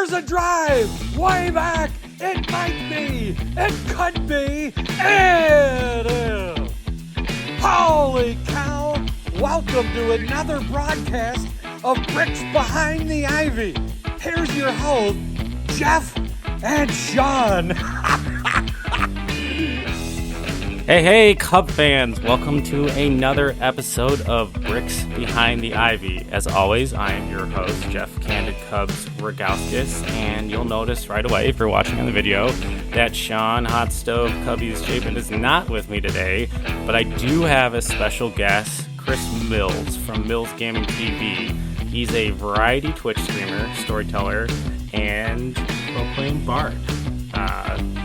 There's a drive way back. It might be. It could be. It is. Holy cow. Welcome to another broadcast of Bricks Behind the Ivy. Here's your host, Jeff and Sean. Hey, Cub fans! Welcome to another episode of Bricks Behind the Ivy. As always, I am your host, Jeff Candid Cubs Rogowskis, and you'll notice right away, if you're watching on the video, that Sean Hot Stove Cubbies Chapin is not with me today, but I do have a special guest, Chris Mills from Mills Gaming TV. He's a variety Twitch streamer, storyteller, and role-playing bard.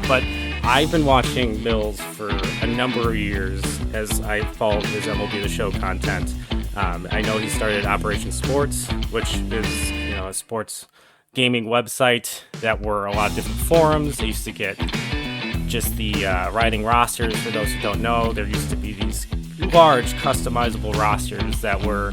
But I've been watching Mills for a number of years as I followed his MLB The Show content. I know he started Operation Sports, which is a sports gaming website that were a lot of different forums. They used to get just the writing rosters. For those who don't know, there used to be these large customizable rosters that were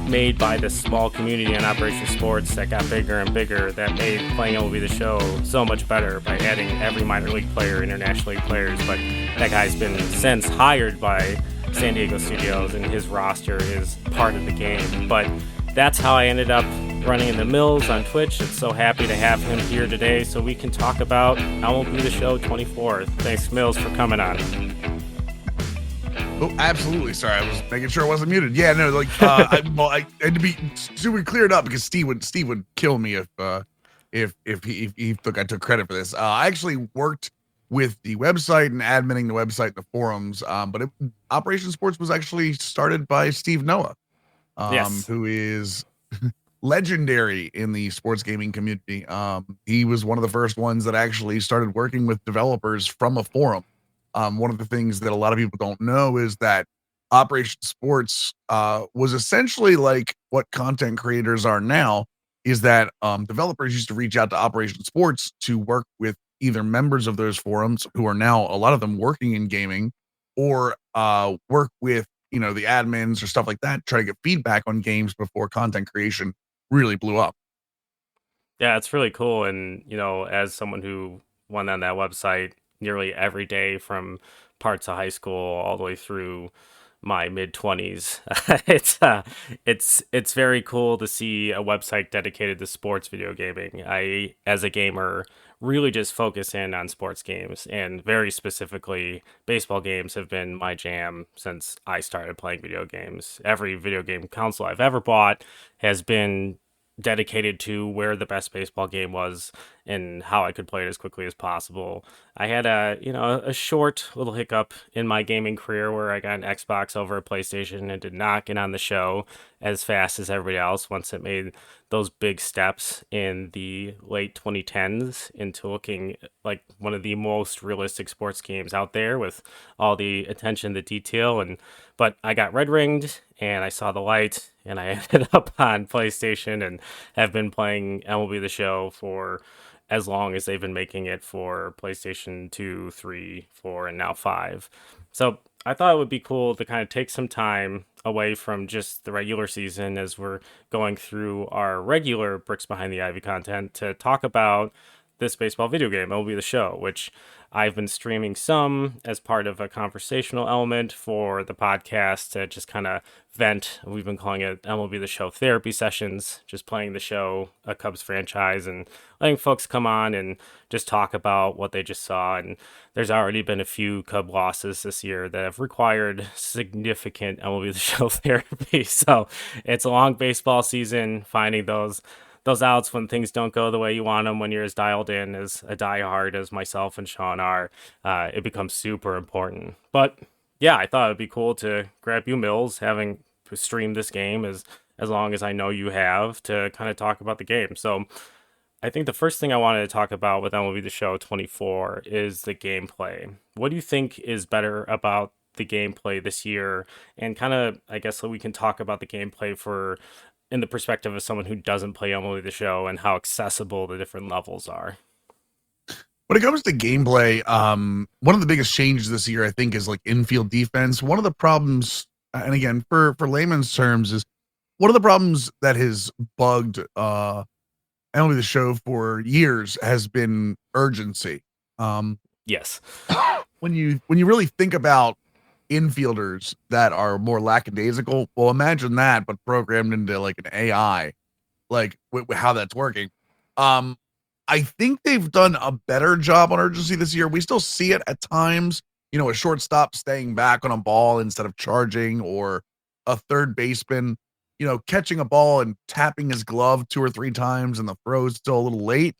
made by this small community on Operation Sports that got bigger and bigger, that made playing MLB The Show so much better by adding every minor league player, international league players. But that guy's been since hired by San Diego Studios, and his roster is part of the game. But that's how I ended up running into Mills on Twitch. I'm so happy to have him here today so we can talk about MLB The Show 24. Thanks, Mills, for coming on. Oh, absolutely. Sorry, I was making sure I wasn't muted. Yeah, no, like I had to be super cleared up because Steve would kill me if he thought I took credit for this. I actually worked with the website and adminning the website, the forums. But Operation Sports was actually started by Steve Noah, Yes. who is legendary in the sports gaming community. He was one of the first ones that actually started working with developers from a forum. One of the things that a lot of people don't know is that Operation Sports was essentially like what content creators are now, is that developers used to reach out to Operation Sports to work with either members of those forums, who are now a lot of them working in gaming, or work with the admins or stuff like that, try to get feedback on games before content creation really blew up. Yeah, it's really cool. And, as someone who went on that website nearly every day from parts of high school all the way through my mid-20s, it's very cool to see a website dedicated to sports video gaming. I, as a gamer, really just focus in on sports games, and very specifically baseball games have been my jam since I started playing video games. Every video game console I've ever bought has been dedicated to where the best baseball game was and how I could play it as quickly as possible. I had a short little hiccup in my gaming career where I got an Xbox over a PlayStation and did not get on the show as fast as everybody else once it made those big steps in the late 2010s into looking like one of the most realistic sports games out there with all the attention to detail. But I got red ringed and I saw the light, and I ended up on PlayStation and have been playing MLB The Show for as long as they've been making it for PlayStation 2, 3, 4, and now 5. So I thought it would be cool to kind of take some time away from just the regular season as we're going through our regular Bricks Behind the Ivy content to talk about this baseball video game, MLB The Show, which I've been streaming some as part of a conversational element for the podcast to just kind of vent. We've been calling it MLB The Show therapy sessions, just playing the show, a Cubs franchise, and letting folks come on and just talk about what they just saw. And there's already been a few Cub losses this year that have required significant MLB The Show therapy. So it's a long baseball season, finding those outs when things don't go the way you want them, when you're as dialed in as a diehard as myself and Sean are, it becomes super important. But yeah, I thought it'd be cool to grab you, Mills, having streamed this game as long as I know you have, to kind of talk about the game. So I think the first thing I wanted to talk about with MLB The Show 24 is the gameplay. What do you think is better about the gameplay this year? And kind of, I guess, so we can talk about the gameplay in the perspective of someone who doesn't play MLB The Show and how accessible the different levels are. When it comes to gameplay, one of the biggest changes this year, I think, is like infield defense. One of the problems, and again, for layman's terms, is one of the problems that has bugged MLB The Show for years has been urgency. Um, Yes. when you really think about infielders that are more lackadaisical, well, imagine that, but programmed into like an AI, like how that's working. Um, I think they've done a better job on urgency this year. We still see it at times, a shortstop staying back on a ball instead of charging, or a third baseman, catching a ball and tapping his glove 2 or 3 times and the throw's still a little late.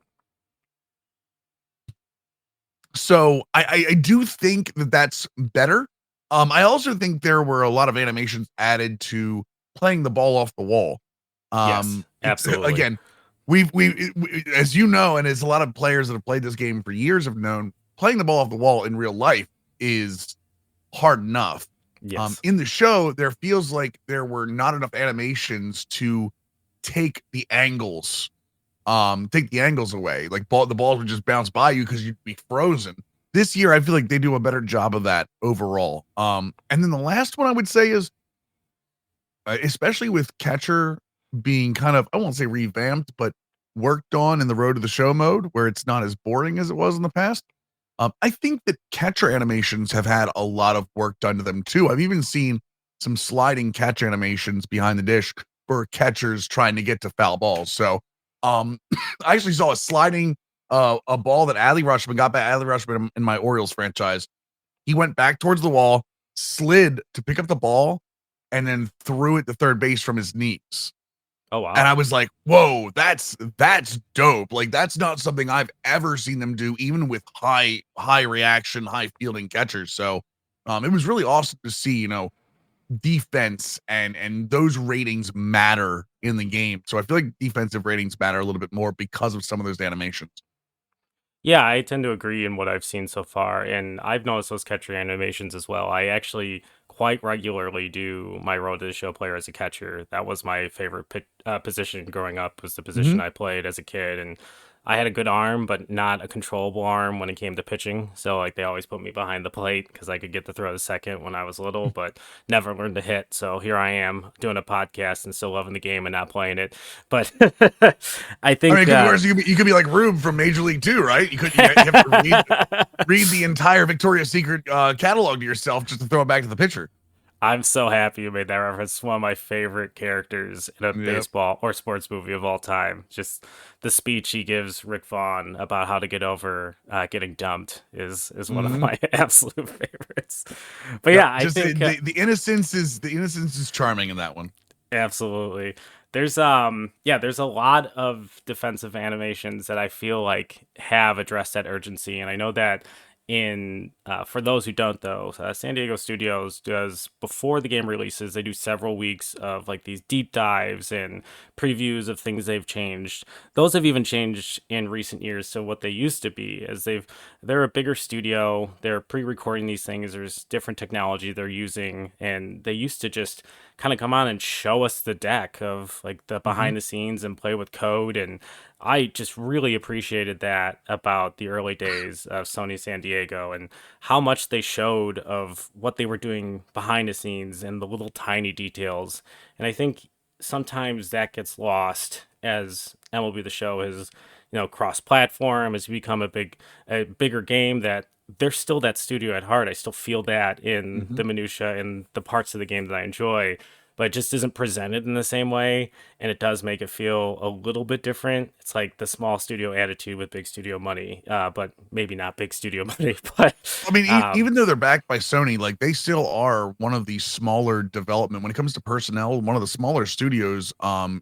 So I do think that that's better. I also think there were a lot of animations added to playing the ball off the wall. Yes, absolutely. Again, as you know, and as a lot of players that have played this game for years have known, playing the ball off the wall in real life is hard enough. Yes. In the show, there feels like there were not enough animations to take the angles away. Like the balls would just bounce by you because you'd be frozen. This year, I feel like they do a better job of that overall. And then the last one I would say is, especially with catcher being kind of, I won't say revamped, but worked on in the Road to the Show mode, where it's not as boring as it was in the past. I think that catcher animations have had a lot of work done to them too. I've even seen some sliding catch animations behind the dish for catchers trying to get to foul balls. So, I actually saw a ball that Adley Rutschman got by Adley Rutschman in my Orioles franchise. He went back towards the wall, slid to pick up the ball, and then threw it to third base from his knees. Oh wow. And I was like, whoa, that's dope. Like, that's not something I've ever seen them do, even with high reaction, high fielding catchers. So it was really awesome to see, defense and those ratings matter in the game. So I feel like defensive ratings matter a little bit more because of some of those animations. Yeah, I tend to agree in what I've seen so far, and I've noticed those catcher animations as well. I actually quite regularly do my Road to the Show player as a catcher. That was my favorite position growing up, was the position Mhm. I played as a kid, and I had a good arm, but not a controllable arm when it came to pitching. So like they always put me behind the plate because I could get the throw to second when I was little, but never learned to hit. So here I am doing a podcast and still loving the game and not playing it. But I I mean, think it could be worse. You could be like Rube from Major League 2, right? You have to read the entire Victoria's Secret catalog to yourself just to throw it back to the pitcher. I'm so happy you made that reference. It's one of my favorite characters in a Yep. baseball or sports movie of all time. Just the speech he gives Rick Vaughn about how to get over getting dumped is one of Mhm. my absolute favorites. But Yep. yeah, I Just think the innocence is charming in that one. absolutely. There's yeah, there's a lot of defensive animations that I feel like have addressed that urgency, and I know that in for those who don't though, San Diego Studios does before the game releases, they do several weeks of like these deep dives and previews of things they've changed. Those have even changed in recent years. So what they used to be is they're a bigger studio, they're pre-recording these things, there's different technology they're using, and they used to just kind of come on and show us the deck of like the Mhm. behind the scenes and play with code. And I just really appreciated that about the early days of Sony San Diego and how much they showed of what they were doing behind the scenes and the little tiny details. And I think sometimes that gets lost as MLB The Show has, cross-platform, has become a bigger game, that they're still that studio at heart. I still feel that in Mhm. the minutia and the parts of the game that I enjoy, but it just isn't presented in the same way, and it does make it feel a little bit different. It's like the small studio attitude with big studio money, but maybe not big studio money. But I mean, um, even though they're backed by Sony, like, they still are one of the smaller development when it comes to personnel, one of the smaller studios, not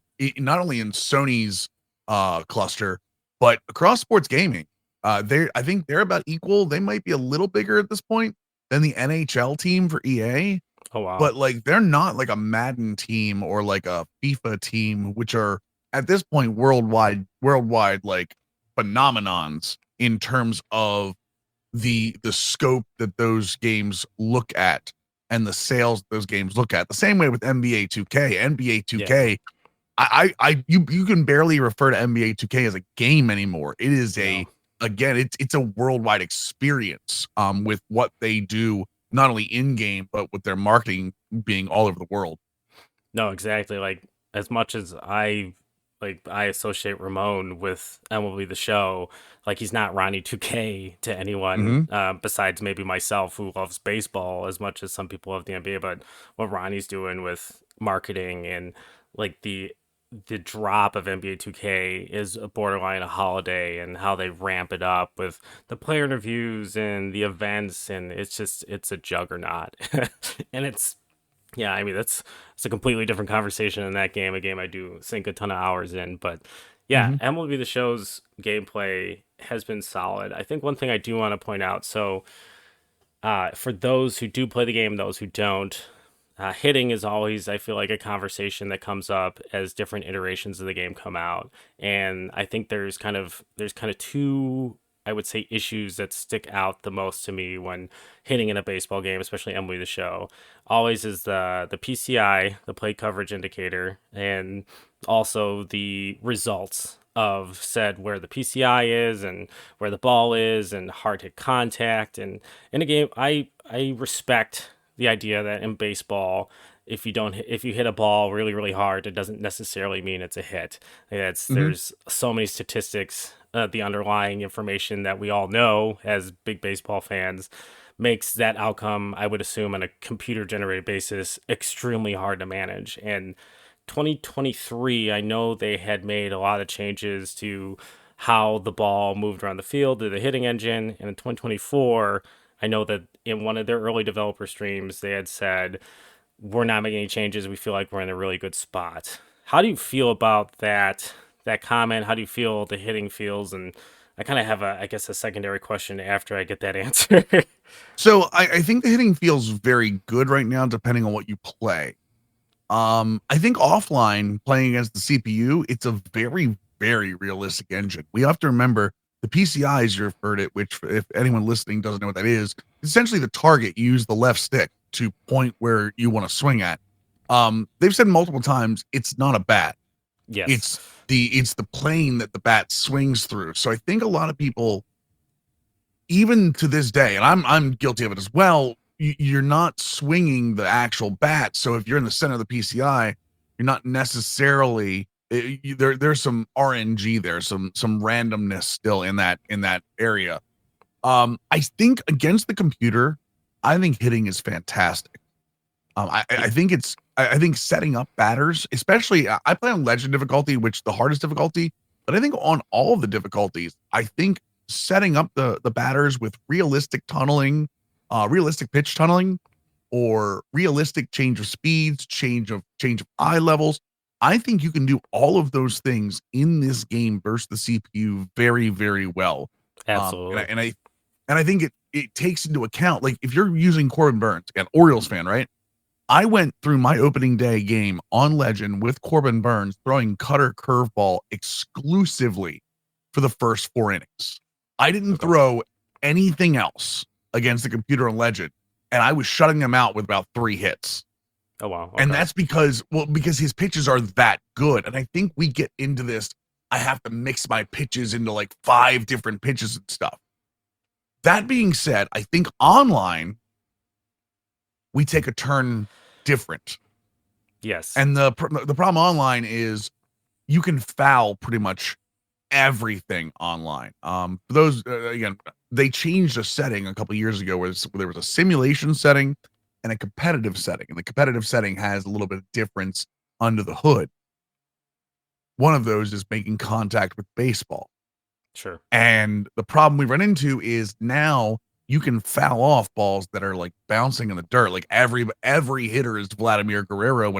only in Sony's cluster, but across sports gaming. I think they're about equal. They might be a little bigger at this point than the NHL team for EA, oh wow, but like they're not like a Madden team or like a FIFA team, which are at this point worldwide like phenomenons in terms of the scope that those games look at and the sales those games look at. The same way with NBA 2K. NBA yeah, 2K, you can barely refer to NBA 2K as a game anymore. It is no. it's a worldwide experience with what they do, not only in game, but with their marketing being all over the world. No, exactly. Like as much as I like I associate Ramon with MLB The Show. Like he's not Ronnie 2K to anyone Hmm. besides maybe myself who loves baseball as much as some people love the NBA. But what Ronnie's doing with marketing and like the drop of NBA 2K is a borderline a holiday, and how they ramp it up with the player interviews and the events, and it's a juggernaut. And it's yeah, I mean it's a completely different conversation in that game, a game I do sink a ton of hours in. But yeah, Hmm. MLB The Show's gameplay has been solid. I think one thing I do want to point out, so for those who do play the game, those who don't, hitting is always, I feel like, a conversation that comes up as different iterations of the game come out. And I think there's kind of two, I would say, issues that stick out the most to me when hitting in a baseball game, especially MLB The Show. Always is the PCI, the play coverage indicator, and also the results of said where the PCI is and where the ball is and hard hit contact. And in a game, I respect the idea that in baseball, if you hit a ball really really hard, it doesn't necessarily mean it's a hit. Hmm. There's so many statistics, the underlying information that we all know as big baseball fans makes that outcome, I would assume, on a computer generated basis, extremely hard to manage. And 2023, I know they had made a lot of changes to how the ball moved around the field through the hitting engine. And in 2024, I know that in one of their early developer streams, they had said, we're not making any changes. We feel like we're in a really good spot. How do you feel about that comment? How do you feel the hitting feels? And I kind of have I guess, a secondary question after I get that answer. So I think the hitting feels very good right now, depending on what you play. I think offline playing against the CPU, it's a very, very realistic engine. We have to remember the PCI, as you referred it, which if anyone listening doesn't know what that is, essentially the target. You use the left stick to point where you want to swing at. They've said multiple times it's not a bat. Yes. It's the plane that the bat swings through. So I think a lot of people, even to this day, and I'm guilty of it as well, you're not swinging the actual bat. So if you're in the center of the PCI, you're not necessarily there's some RNG there, some randomness still in that area. I think against the computer, I think hitting is fantastic. I think I think setting up batters, especially I play on legend difficulty, which the hardest difficulty, but I think on all of the difficulties, I think setting up the batters with realistic tunneling, realistic pitch tunneling, or realistic change of speeds, change of eye levels. I think you can do all of those things in this game versus the CPU very, very well. Um, and I Absolutely. and I and I think it takes into account, like if you're using Corbin Burns, an Orioles fan, right? I went through my opening day game on Legend with Corbin Burns throwing cutter curveball exclusively for the first 4 innings. I didn't Okay. throw anything else against the computer on Legend, and I was shutting them out with about 3 hits. Oh wow. And Okay. that's because his pitches are that good. And I think we get into this. I have to mix my pitches into like 5 different pitches and stuff. That being said, I think online we take a turn different. Yes. And the problem online is you can foul pretty much everything online. For those again, they changed a setting a couple years ago where there was a simulation setting and a competitive setting, and the competitive setting has a little bit of difference under the hood. One of those is making contact with baseball. Sure. And the problem we run into is now you can foul off balls that are like bouncing in the dirt. Like every hitter is Vladimir Guerrero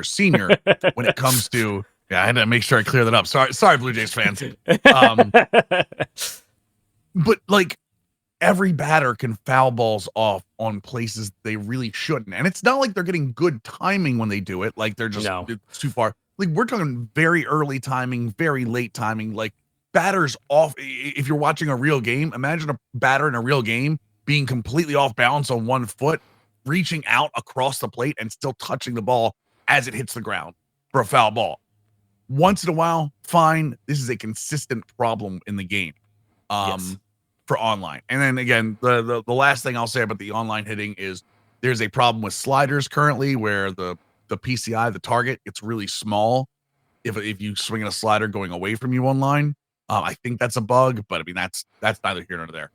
Sr. when it comes to, yeah, I had to make sure I clear that up. Sorry, Blue Jays fans. Um, but like every batter can foul balls off on places they really shouldn't. And it's not like they're getting good timing when they do it. Like No. it's too far. Like we're talking very early timing, very late timing. Like batters off. If you're watching a real game, imagine a batter in a real game being completely off balance on one foot, reaching out across the plate and still touching the ball as it hits the ground for a foul ball. Once in a while, fine. This is a consistent problem in the game. Yes. For online. And then again, the last thing I'll say about the online hitting is there's a problem with sliders currently where the PCI, the target, it's really small. if you swing at a slider going away from you on line. I think that's a bug, but I mean that's neither here nor there.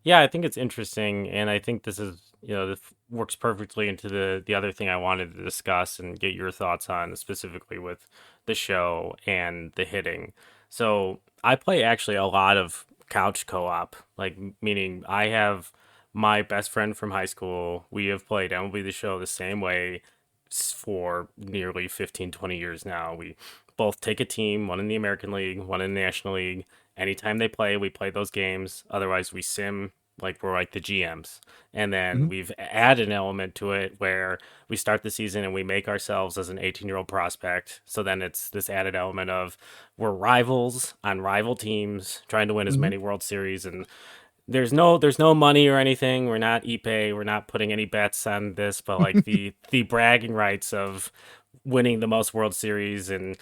Yeah, I think it's interesting, and I think this is, this works perfectly into the other thing I wanted to discuss and get your thoughts on, specifically with the show and the hitting. So I play actually a lot of couch co-op, like meaning I have my best friend from high school. We have played MLB the Show the same way for nearly 15, 20 years now. We both take a team, one in the American League, one in the National League. Anytime they play, we play those games. Otherwise, we sim like we're like the GMs. And then Mhm. we've added an element to it where we start the season and we make ourselves as an 18-year-old prospect. So then it's this added element of we're rivals on rival teams trying to win as Mhm. many World Series, and there's no money or anything. We're not ePay. We're not putting any bets on this, but like the bragging rights of winning the most World Series in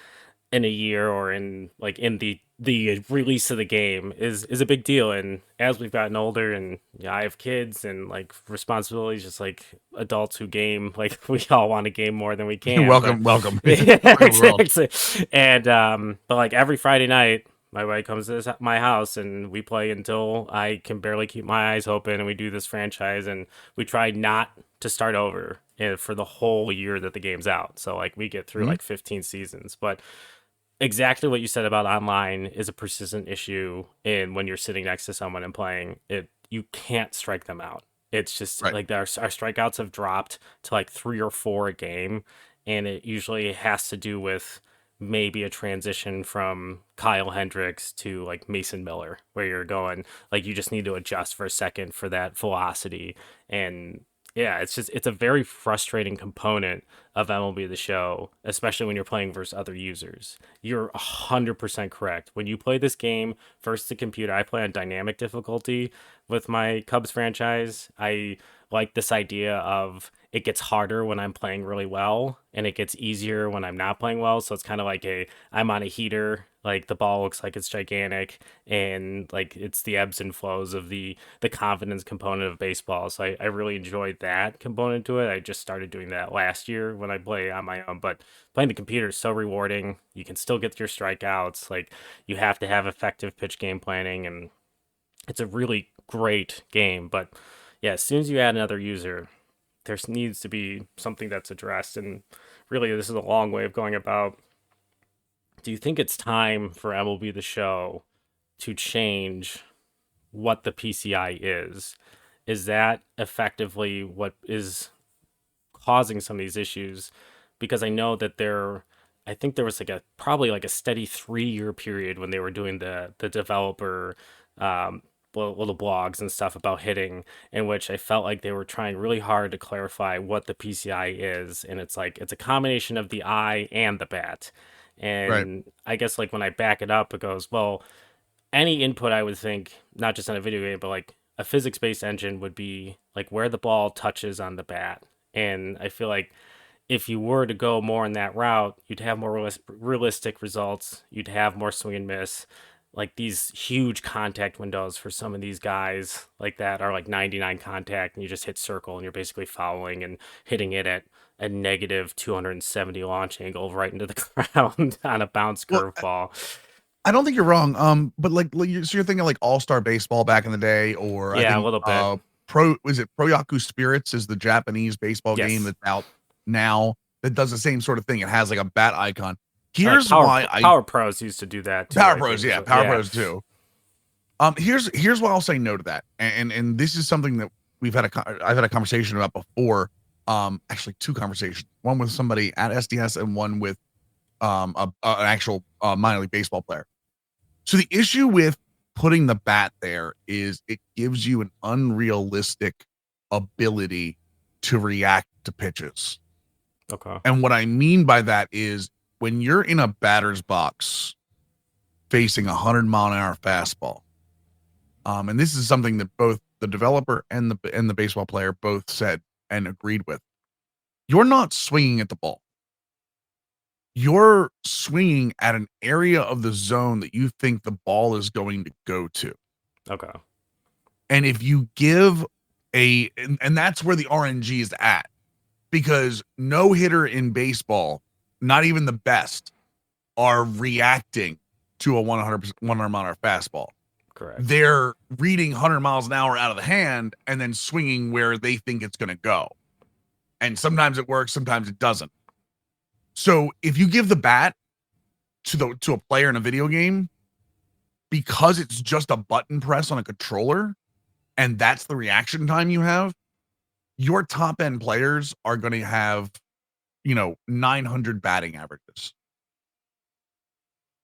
a year, or in the release of the game is a big deal. And as we've gotten older, and I have kids and like responsibilities, just like adults who game, like we all want to game more than we can. But Welcome. yeah, Part of the world. exactly. And but like every Friday night, my wife comes to my house and we play until I can barely keep my eyes open, and we do this franchise, and we try not to start over for the whole year that the game's out. So like we get through Mhm. like 15 seasons. But exactly what you said about online is a persistent issue. And when you're sitting next to someone and playing it, you can't strike them out. It's just Right. like our strikeouts have dropped to like 3 or 4 a game. And it usually has to do with maybe a transition from Kyle Hendricks to like Mason Miller, where you're going, like, you just need to adjust for a second for that velocity. And yeah, it's a very frustrating component of MLB The Show, especially when you're playing versus other users. You're 100% correct. When you play this game versus the computer, I play on dynamic difficulty with my Cubs franchise. I like this idea of it gets harder when I'm playing really well, and it gets easier when I'm not playing well. So it's kind of like I'm on a heater, like the ball looks like it's gigantic, and like it's the ebbs and flows of the confidence component of baseball. So I really enjoyed that component to it. I just started doing that last year when I play on my own, but playing the computer is so rewarding. You can still get your strikeouts. Like, you have to have effective pitch game planning, and it's a really great game. But yeah, as soon as you add another user, there needs to be something that's addressed. And really, this is a long way of going about. Do you think it's time for MLB The Show to change what the PCI is? Is that effectively what is causing some of these issues? Because I know that I think there was like probably like a steady 3 year period when they were doing the developer, um, little blogs and stuff about hitting, in which I felt like they were trying really hard to clarify what the PCI is. And it's like, it's a combination of the eye and the bat. Right. And I guess like when I back it up, it goes, well, any input, I would think, not just on a video game, but like a physics based engine, would be like where the ball touches on the bat. And I feel like if you were to go more in that route, you'd have more realistic results. You'd have more swing and miss. Like these huge contact windows for some of these guys like that are like 99 contact, and you just hit circle and you're basically fouling and hitting it at a negative 270 launch angle right into the ground on a bounce Well, curveball. I don't think you're wrong. But so you're thinking like All-Star Baseball back in the day, or I Yeah, a think little bit. Pro Yaku Spirits is the Japanese baseball game Yes. that's out now that does the same sort of thing. It has like a bat icon. Like Here's why Power Pros used to do that too, Power I Pros, think. yeah, So, Power Pros too. Here's why I'll say no to that. And this is something that I've had a conversation about before. Actually 2 conversations. One with somebody at SDS and one with an actual minor league baseball player. So the issue with putting the bat there is it gives you an unrealistic ability to react to pitches. okay. And what I mean by that is when you're in a batter's box facing 100-mile-an-hour fastball, and this is something that both the developer and the baseball player both said and agreed with. You're not swinging at the ball. You're swinging at an area of the zone that you think the ball is going to go to. Okay. And if you give and that's where the RNG is at, because no hitter in baseball, not even the best, are reacting to a 100 mile an hour fastball. Correct. They're reading 100 miles an hour out of the hand and then swinging where they think it's going to go. And sometimes it works, sometimes it doesn't. So if you give the bat to a player in a video game, because it's just a button press on a controller, and that's the reaction time you have, your top end players are going to have, 900 batting averages.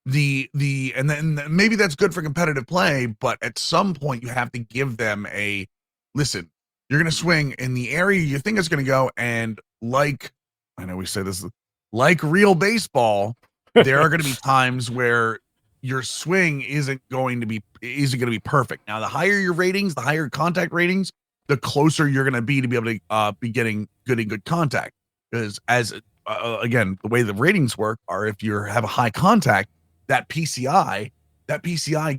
And then maybe that's good for competitive play, but at some point you have to give them listen, you're going to swing in the area you think it's going to go. And I know we say this, like real baseball, there are going to be times where your swing isn't going to be perfect. Now, the higher your ratings, the higher contact ratings, the closer you're going to be able to be getting good contact. Because again, the way the ratings work are, if you have a high contact, that PCI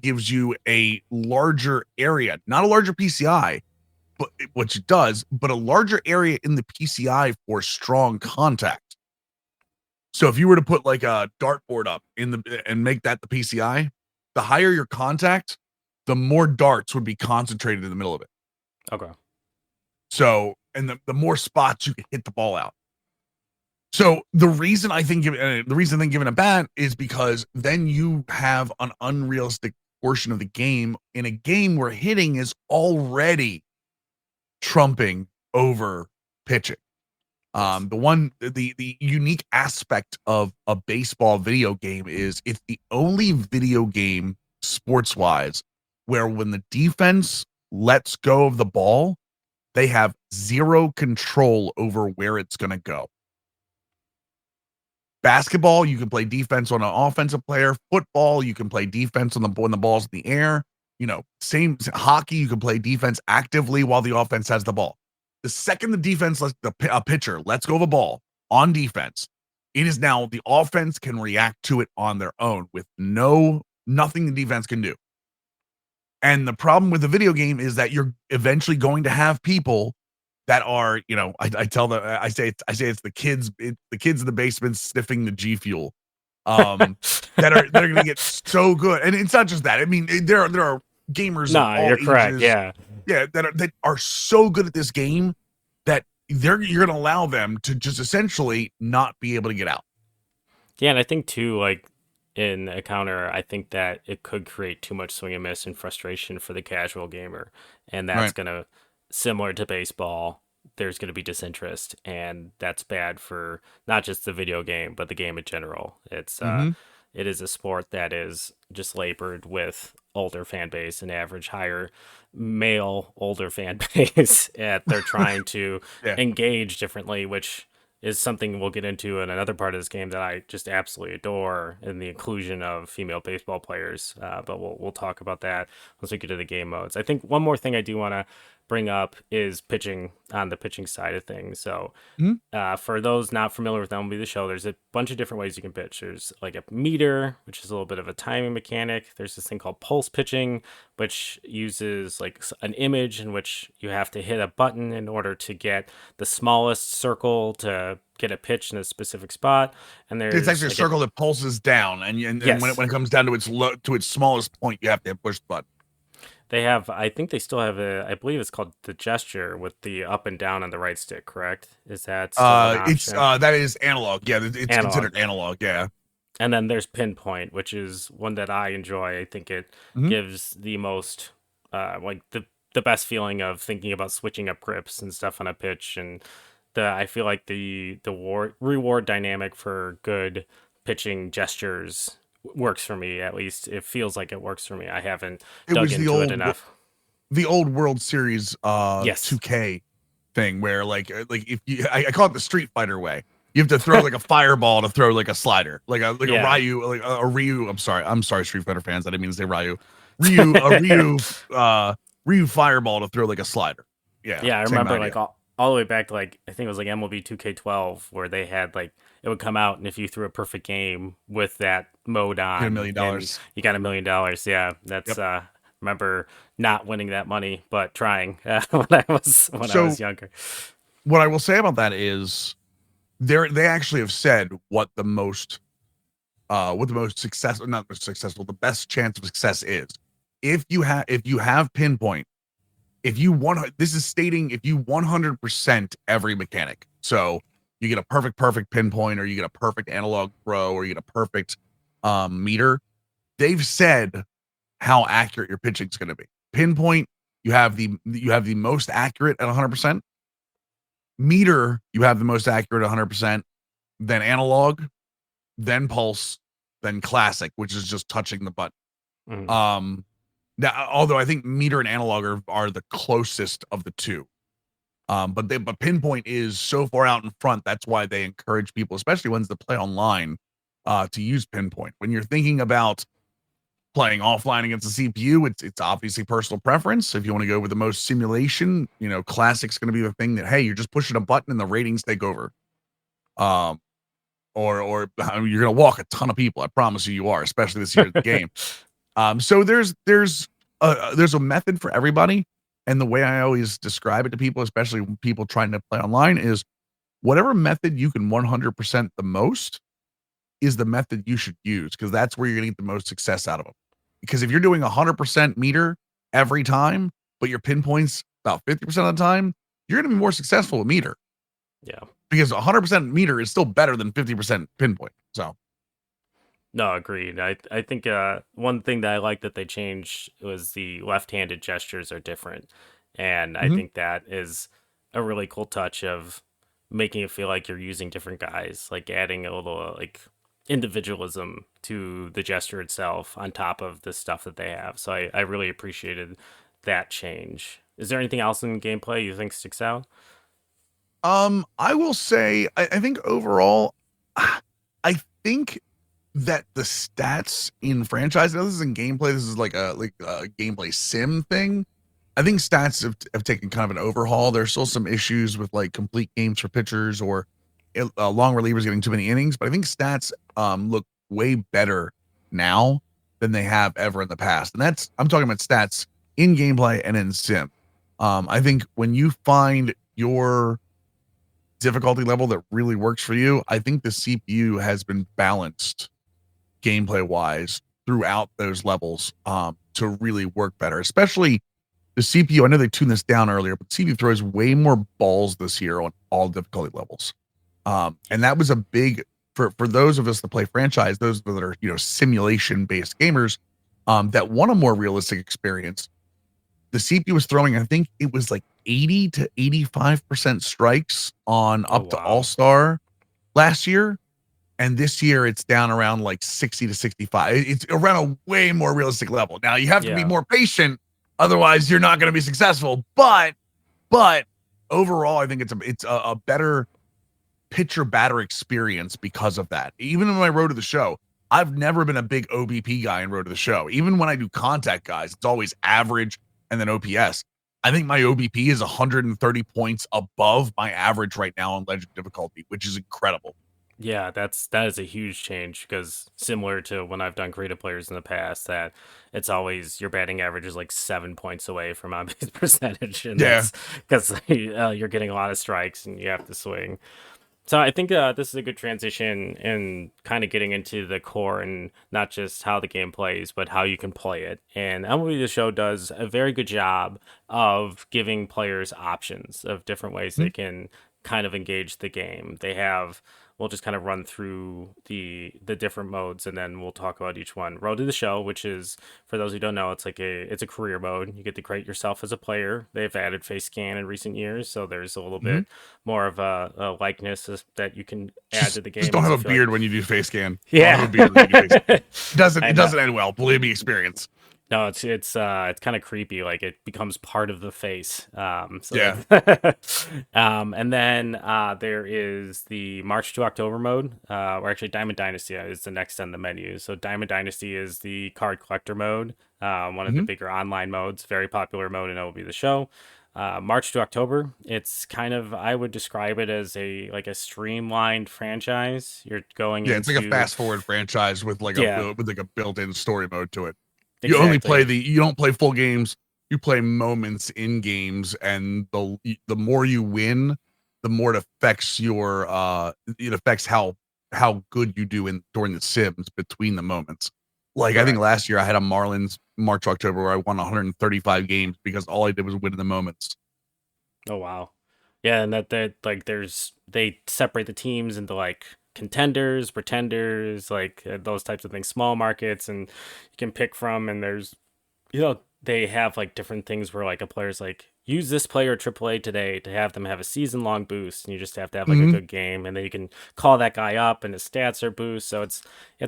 gives you a larger area, not a larger PCI, but which it does, but a larger area in the PCI for strong contact. So if you were to put like a dartboard up and make that the PCI, the higher your contact, the more darts would be concentrated in the middle of it. Okay. So, and the more spots you can hit the ball out. So the reason I think giving a bat is because then you have an unrealistic portion of the game in a game where hitting is already trumping over pitching. The unique aspect of a baseball video game is it's the only video game sports wise where when the defense lets go of the ball, they have zero control over where it's going to go. Basketball, you can play defense on an offensive player. Football, you can play defense when the ball's in the air. Same hockey, you can play defense actively while the offense has the ball. The second the defense a pitcher lets go of a ball on defense, it is now the offense can react to it on their own with nothing the defense can do. And the problem with the video game is that you're eventually going to have people that are, I say it's the kids in the basement sniffing the G Fuel, that are going to get so good. And it's not just that. I mean, there are gamers. No, of all you're correct. ages, Yeah, that are so good at this game that you're going to allow them to just essentially not be able to get out. Yeah, and I think too, like in a counter, I think that it could create too much swing and miss and frustration for the casual gamer, and that's Right. gonna, similar to baseball, there's gonna be disinterest, and that's bad for not just the video game but the game in general. It is a sport that is just labored with older fan base, an average higher male older fan base, and they're trying to Yeah. engage differently, which is something we'll get into in another part of this game that I just absolutely adore, in the inclusion of female baseball players. But we'll talk about that once we get to the game modes. I think one more thing I do want to bring up is pitching, on the pitching side of things. So for those not familiar with MLB The Show, there's a bunch of different ways you can pitch. There's like a meter, which is a little bit of a timing mechanic. There's this thing called pulse pitching, which uses like an image in which you have to hit a button in order to get the smallest circle to get a pitch in a specific spot. And there's It's actually like a circle that pulses down, and Yes. when it comes down to its smallest point, you have to push the button. They have, I think they still have I believe it's called the gesture with the up and down on the right stick, correct? Is that still an option? That is analog. Yeah, it's Analog. considered analog. Yeah. And then there's pinpoint, which is one that I enjoy. I think it gives the most, like the best feeling of thinking about switching up grips and stuff on a pitch. And I feel like the reward dynamic for good pitching gestures works for me. At least it feels like it works for me. I haven't dug into it enough. The old World Series Yes. 2K thing where like if you I call it the Street Fighter way. You have to throw like a fireball to throw like a slider, like a Ryu, like a Ryu. I'm sorry, Street Fighter fans. I didn't mean to say Ryu. Ryu fireball to throw like a slider. Yeah, I remember like all the way back to like, I think it was like MLB 2K12, where they had like, it would come out, and if you threw a perfect game with that mode on, you get $1 million. You got $1 million. Yeah, that's remember not winning that money, but trying when I was younger. What I will say about that is they actually have said what the most what the most successful, not most successful, the best chance of success is. If you have pinpoint, if you want, this is stating if you 100% every mechanic. So you get a perfect pinpoint, or you get a perfect analog throw, or you get a perfect meter. They've said how accurate your pitching is going to be. Pinpoint, you have the most accurate at 100%. Meter, you have the most accurate at 100%. Then analog, then pulse, then classic, which is just touching the button. Mm-hmm. Now, although I think meter and analog are the closest of the two. But pinpoint is so far out in front. That's why they encourage people, especially ones that play online, to use pinpoint. When you're thinking about playing offline against the CPU, it's obviously personal preference. If you want to go with the most simulation, classic's going to be the thing that, hey, you're just pushing a button and the ratings take over. Or you're going to walk a ton of people. I promise you are, especially this year at the game. So there's a method for everybody. And the way I always describe it to people, especially people trying to play online, is whatever method you can 100% the most is the method you should use, because that's where you're going to get the most success out of them. Because if you're doing 100% meter every time, but your pinpoints about 50% of the time, you're going to be more successful with meter. Yeah. Because 100% meter is still better than 50% pinpoint. So. No, agreed. I think one thing that I like that they changed was the left-handed gestures are different. And I think that is a really cool touch of making it feel like you're using different guys, like adding a little like individualism to the gesture itself on top of the stuff that they have. So I really appreciated that change. Is there anything else in gameplay you think sticks out? I will say, I think overall, I think that the stats in franchise, now this is in gameplay, this is like a gameplay sim thing. I think stats have taken kind of an overhaul. There's still some issues with like complete games for pitchers, or long relievers getting too many innings, but I think stats look way better now than they have ever in the past. And I'm talking about stats in gameplay and in sim. I think when you find your difficulty level that really works for you, I think the CPU has been balanced gameplay wise throughout those levels to really work better, especially the CPU. I know they tuned this down earlier, but CPU throws way more balls this year on all difficulty levels. And that was a big, for those of us that play franchise, those that are, simulation based gamers, that want a more realistic experience. The CPU was throwing, I think it was like 80 to 85% strikes on up to All-Star last year. And this year it's down around like 60 to 65. It's around a way more realistic level. Now you have to be more patient, otherwise you're not going to be successful. But overall, I think it's a better pitcher batter experience because of that. Even when I Road to the Show, I've never been a big OBP guy in Road to the Show. Even when I do contact guys, it's always average and then OPS. I think my OBP is 130 points above my average right now on Legend difficulty, which is incredible. Yeah, that is a huge change, because similar to when I've done creative players in the past, that it's always your batting average is like 7 points away from on base percentage, and that's because you're getting a lot of strikes and you have to swing. So I think this is a good transition and kind of getting into the core, and not just how the game plays, but how you can play it. And MLB The Show does a very good job of giving players options of different ways they can kind of engage the game. We'll just kind of run through the different modes, and then we'll talk about each one. Road to the Show, which is, for those who don't know, it's a career mode. You get to create yourself as a player. They've added face scan in recent years, so there's a little bit more of a likeness that you can add to the game. Just don't have a beard when you do face scan. Yeah, don't have a beard when you do face scan. It doesn't end well. Believe me, experience. No, it's kind of creepy. Like, it becomes part of the face. And then there is the March to October mode, or actually Diamond Dynasty is the next on the menu. So Diamond Dynasty is the card collector mode, one of the bigger online modes, very popular mode in MLB The Show. March to October, it's kind of, I would describe it as a streamlined franchise. You're going it's like a fast forward franchise with like a built-in story mode to it. Exactly. You only play you don't play full games. You play moments in games, and the more you win, the more it affects your it affects how how good you do in during the Sims between the moments. Like I think Correct. last year I had a Marlins March October where I won 135 games because all I did was win in the moments. Oh wow. Yeah, and that like they separate the teams into like contenders, pretenders, like those types of things, small markets, and you can pick from. And there's they have like different things where like a player's like use this player at AAA today to have them have a season long boost, and you just have to have like a Mhm. good game, and then you can call that guy up, and his stats are boost. So it's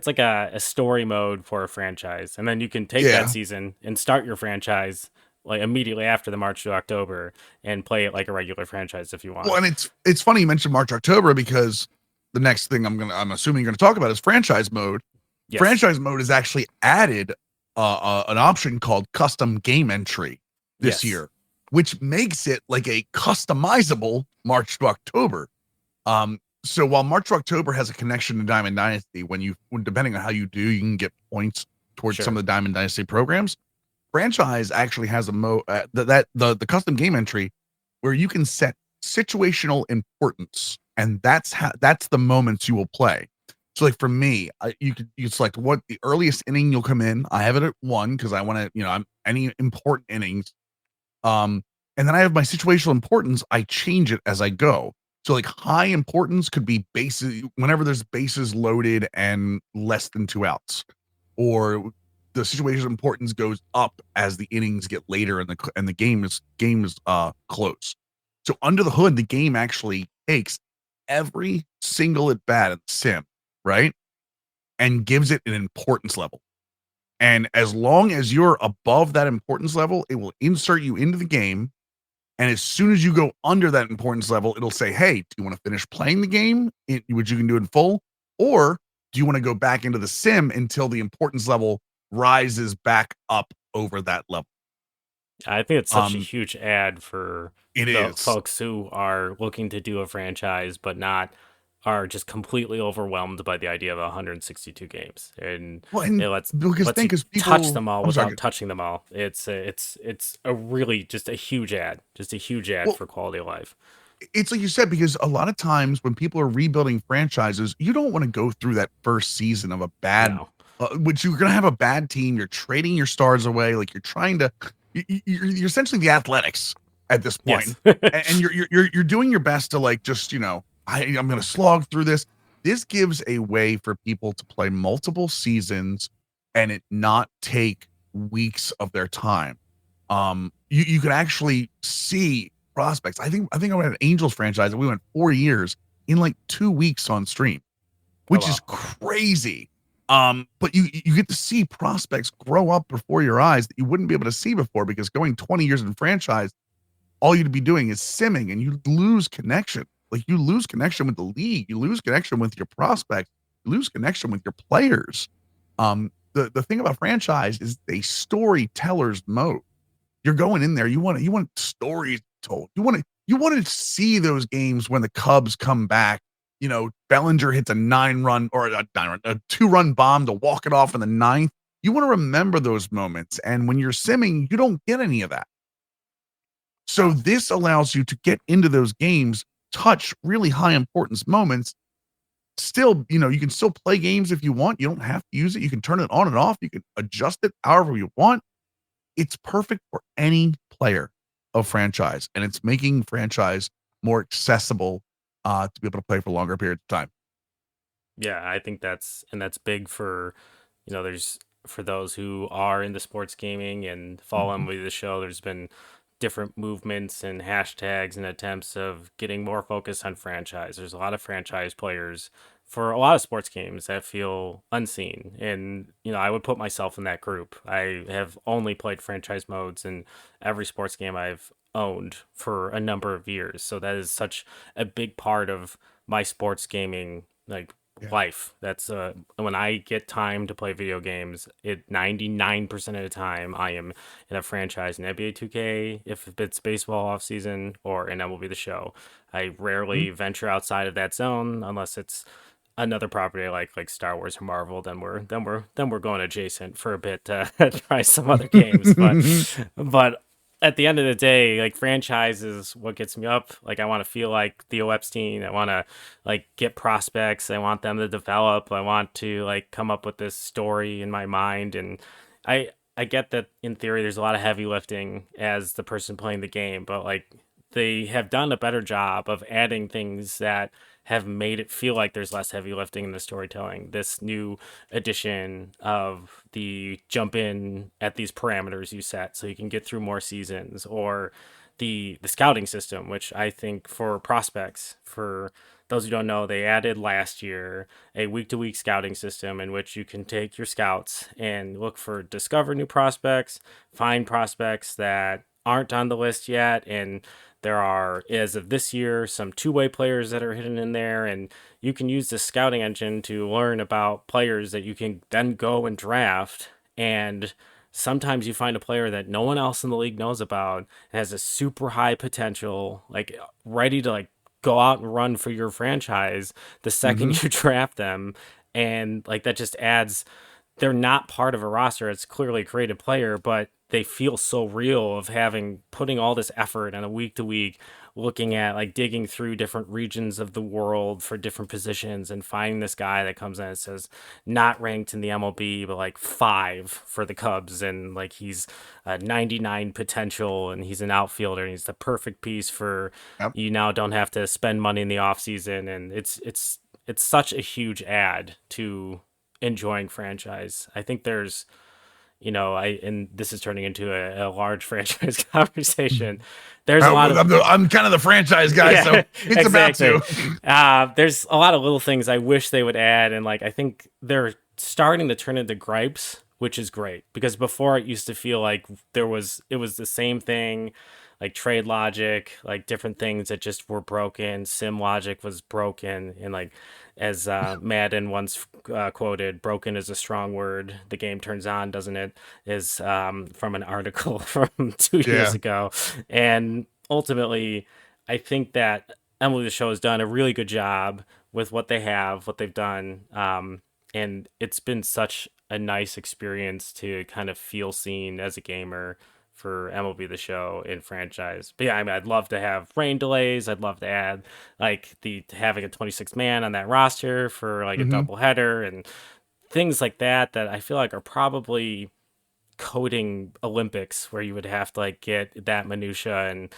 like a story mode for a franchise, and then you can take that Yeah. season and start your franchise like immediately after the March to October and play it like a regular franchise if you Well, want. and it's funny you mentioned March October because the next thing I'm assuming you're gonna talk about is franchise mode. Yes. Franchise mode has actually added an option called custom game entry this Yes. year, which makes it like a customizable March to October. So while March to October has a connection to Diamond Dynasty, depending on how you do, you can get points towards some Sure. of the Diamond Dynasty programs. Franchise actually has the custom game entry where you can set situational importance, and that's the moments you will play. So like for me, you select what the earliest inning you'll come in. I have it at 1 because I want to, I'm any important innings. Um, and then I have my situational importance. I change it as I go. So like high importance could be bases whenever there's bases loaded and less than 2 outs, or the situational importance goes up as the innings get later and the game is close. So under the hood, the game actually takes every single at bat in the sim, right, and gives it an importance level. And as long as you're above that importance level, it will insert you into the game. And as soon as you go under that importance level, it'll say, "Hey, do you want to finish playing the game, which you can do in full, or do you want to go back into the sim until the importance level rises back up over that level?" I think it's such a Um, huge ad for it the is. folks who are looking to do a franchise but not are just completely overwhelmed by the idea of 162 games, and Well, it and because lets you because touch people, them all I'm sorry. without touching them all. It's a really just a huge ad, just a huge ad Well, for quality of life. it's like you said, because a lot of times when people are rebuilding franchises, you don't want to go through that first season of a bad, No. which you're going to have a bad team. You're trading your stars away. Like you're trying to, you're essentially the Athletics at this point, Yes. and you're doing your best to like just I'm going to slog through this. This gives a way for people to play multiple seasons and it not take weeks of their time. You can actually see prospects. I think I went an Angels franchise and we went 4 years in like 2 weeks on stream, Oh which is well. crazy. But you get to see prospects grow up before your eyes that you wouldn't be able to see before, because going 20 years in franchise, all you'd be doing is simming and you lose connection. Like you lose connection with the league, you lose connection with your prospects, you lose connection with your players. The thing about franchise is a storyteller's mode. You're going in there, you want stories told. You want to see those games when the Cubs come back. Bellinger hits a 9-run or a 9-run, a 2-run bomb to walk it off in the ninth. You want to remember those moments, and when you're simming, you don't get any of that. So No. this allows you to get into those games, touch really high importance moments. Still, you can still play games if you want. You don't have to use it. You can turn it on and off. You can adjust it however you want. It's perfect for any player of franchise, and it's making franchise more accessible to be able to play for longer periods of time. Yeah, I think that's big for there's for those who are into sports gaming and follow Mhm. MLB the show. There's been different movements and hashtags and attempts of getting more focus on franchise. There's a lot of franchise players for a lot of sports games that feel unseen, and I would put myself in that group. I have only played franchise modes in every sports game I've owned for a number of years, so that is such a big part of my sports gaming like Yeah. life. That's when I get time to play video games, 99% of the time I am in a franchise in NBA 2K if it's baseball off season, or in MLB the show. I Mhm. rarely venture outside of that zone unless it's another property I like Star Wars or Marvel. Then we're going adjacent for a bit to try some other games. But at the end of the day, like franchise is what gets me up. Like I want to feel like Theo Epstein. I want to like get prospects. I want them to develop. I want to like come up with this story in my mind. And I get that in theory there's a lot of heavy lifting as the person playing the game, but like they have done a better job of adding things that have made it feel like there's less heavy lifting in the storytelling. This new edition of the jump in at these parameters you set so you can get through more seasons, or the scouting system, which I think for prospects, for those who don't know, they added last year a week to week scouting system in which you can take your scouts and look for discover new prospects, find prospects that aren't on the list yet, and there are, as of this year, some two-way players that are hidden in there, and you can use the scouting engine to learn about players that you can then go and draft. And sometimes you find a player that no one else in the league knows about and has a super high potential, like ready to like go out and run for your franchise the Mm-hmm. second you draft them. And like that just adds, they're not part of a roster. It's clearly a creative player, but they feel so real of having putting all this effort on a week to week, looking at like digging through different regions of the world for different positions and finding this guy that comes in and says not ranked in the MLB, but like 5 for the Cubs, and like he's a 99 potential and he's an outfielder and he's the perfect piece for Yep. you now don't have to spend money in the off season. And it's such a huge add to enjoying franchise. I think there's, and this is turning into a large franchise conversation. There's a lot of, I'm kind of the franchise guy, so yeah, it's about exactly. to. There's a lot of little things I wish they would add, and like I think they're starting to turn into gripes, which is great because before it used to feel like it was the same thing, like trade logic, like different things that just were broken. Sim logic was broken, and like as Madden once quoted, "Broken is a strong word. The game turns on, doesn't it?" Is from an article from 2 years Yeah. ago, and ultimately, I think that Emily the Show has done a really good job with what they have, what they've done, and it's been such a nice experience to kind of feel seen as a gamer for MLB the Show in franchise. But yeah, I mean, I'd love to have rain delays. I'd love to add like the having a 26 man on that roster for like a Mm-hmm. double header and things like that that I feel like are probably coding Olympics where you would have to like get that minutia. And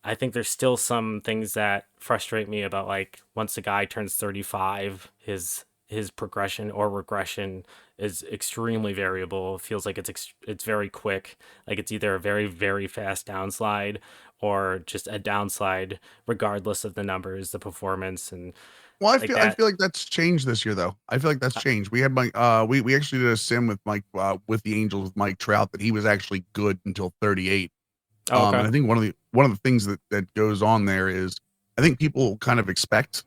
I think there's still some things that frustrate me about like once a guy turns 35, his progression or regression is extremely variable. It feels like it's very quick. Like it's either a very very fast downslide or just a downslide regardless of the numbers, the performance, and Well, like I that. feel like that's changed this year, though. I feel like that's changed. We had Mike. We actually did a sim with Mike with the Angels with Mike Trout that he was actually good until 38. Oh, And okay. I think one of the things that goes on there is I think people kind of expect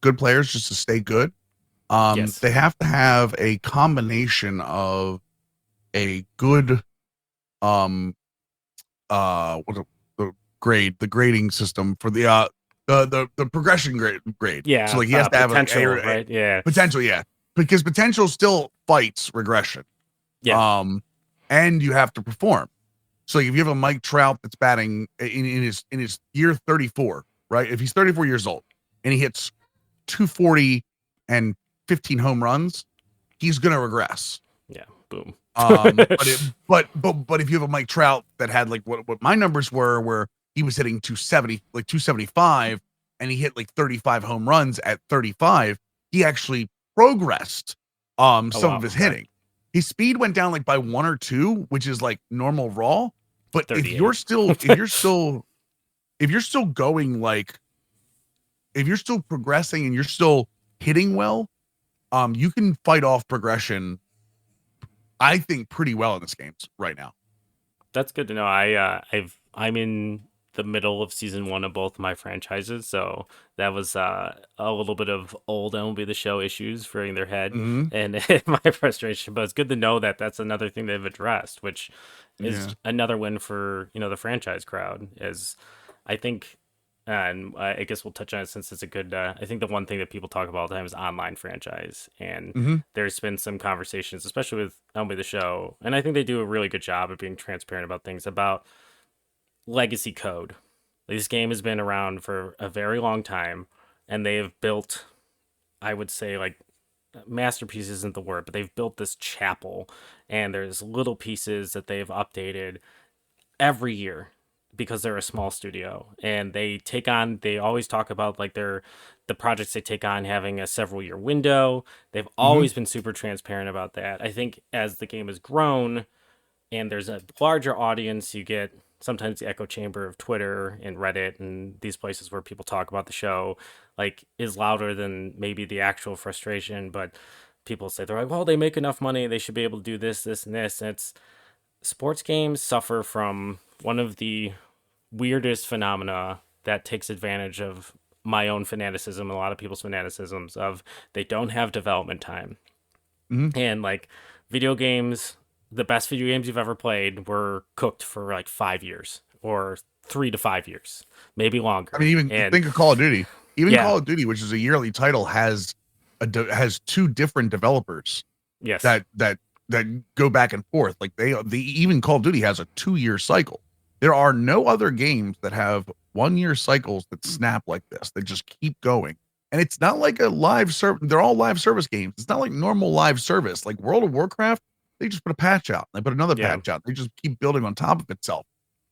good players just to stay good. Yes. They have to have a combination of a good um what the grading system for the progression grade. So Yeah. like he has to have Potential, right? Yeah. potential, yeah, because potential still fights regression. Yeah. Um, and you have to perform. So if you have a Mike Trout that's batting in his year 34, right? If he's 34 years old and he hits 240 and 15 home runs, he's gonna regress. Yeah. Boom. But but if you have a Mike Trout that had like what my numbers were, where he was hitting 270, like 275, and he hit like 35 home runs at 35, he actually progressed Oh some wow. of his Okay. hitting. His speed went down like by 1 or 2, which is like normal raw. But 38. if you're still going like if you're still progressing and you're still hitting well, you can fight off progression, I think, pretty well in this game right now. That's good to know. I'm in the middle of season 1 of both my franchises, so that was a little bit of old MLB the Show issues rearing their head Mm-hmm. and my frustration. But it's good to know that that's another thing they've addressed, which Yeah. is another win for the franchise crowd. Is I think, and I guess we'll touch on it since it's a good. I think the one thing that people talk about all the time is online franchise, and Mm-hmm. there's been some conversations, especially with MLB the Show, and I think they do a really good job of being transparent about things about legacy code. This game has been around for a very long time, and they've built, I would say, like, masterpiece isn't the word, but they've built this chapel, and there's little pieces that they've updated every year because they're a small studio, and they always talk about like the projects they take on having a several year window. They've Hmm. always been super transparent about that. I think as the game has grown and there's a larger audience, you get sometimes the echo chamber of Twitter and Reddit and these places where people talk about the show like is louder than maybe the actual frustration. But people say they're like, well, they make enough money, they should be able to do this, this, and this. And it's sports games suffer from one of the weirdest phenomena that takes advantage of my own fanaticism and a lot of people's fanaticisms of they don't have development time. Hmm. And like video games, the best video games you've ever played were cooked for like 5 years or 3 to 5 years, maybe I mean, longer. even And think of Call of Duty. Even yeah, Call of Duty, which is a yearly title, has two different developers yes, that go back and forth. Like they even Call of Duty has a 2 year cycle. There are no other games that have 1 year cycles that snap like this. They just keep going. And it's not like a live service. They're all live service games. It's not like normal live service. Like World of Warcraft, they just put a patch out. They put another yeah, patch out. They just keep building on top of itself.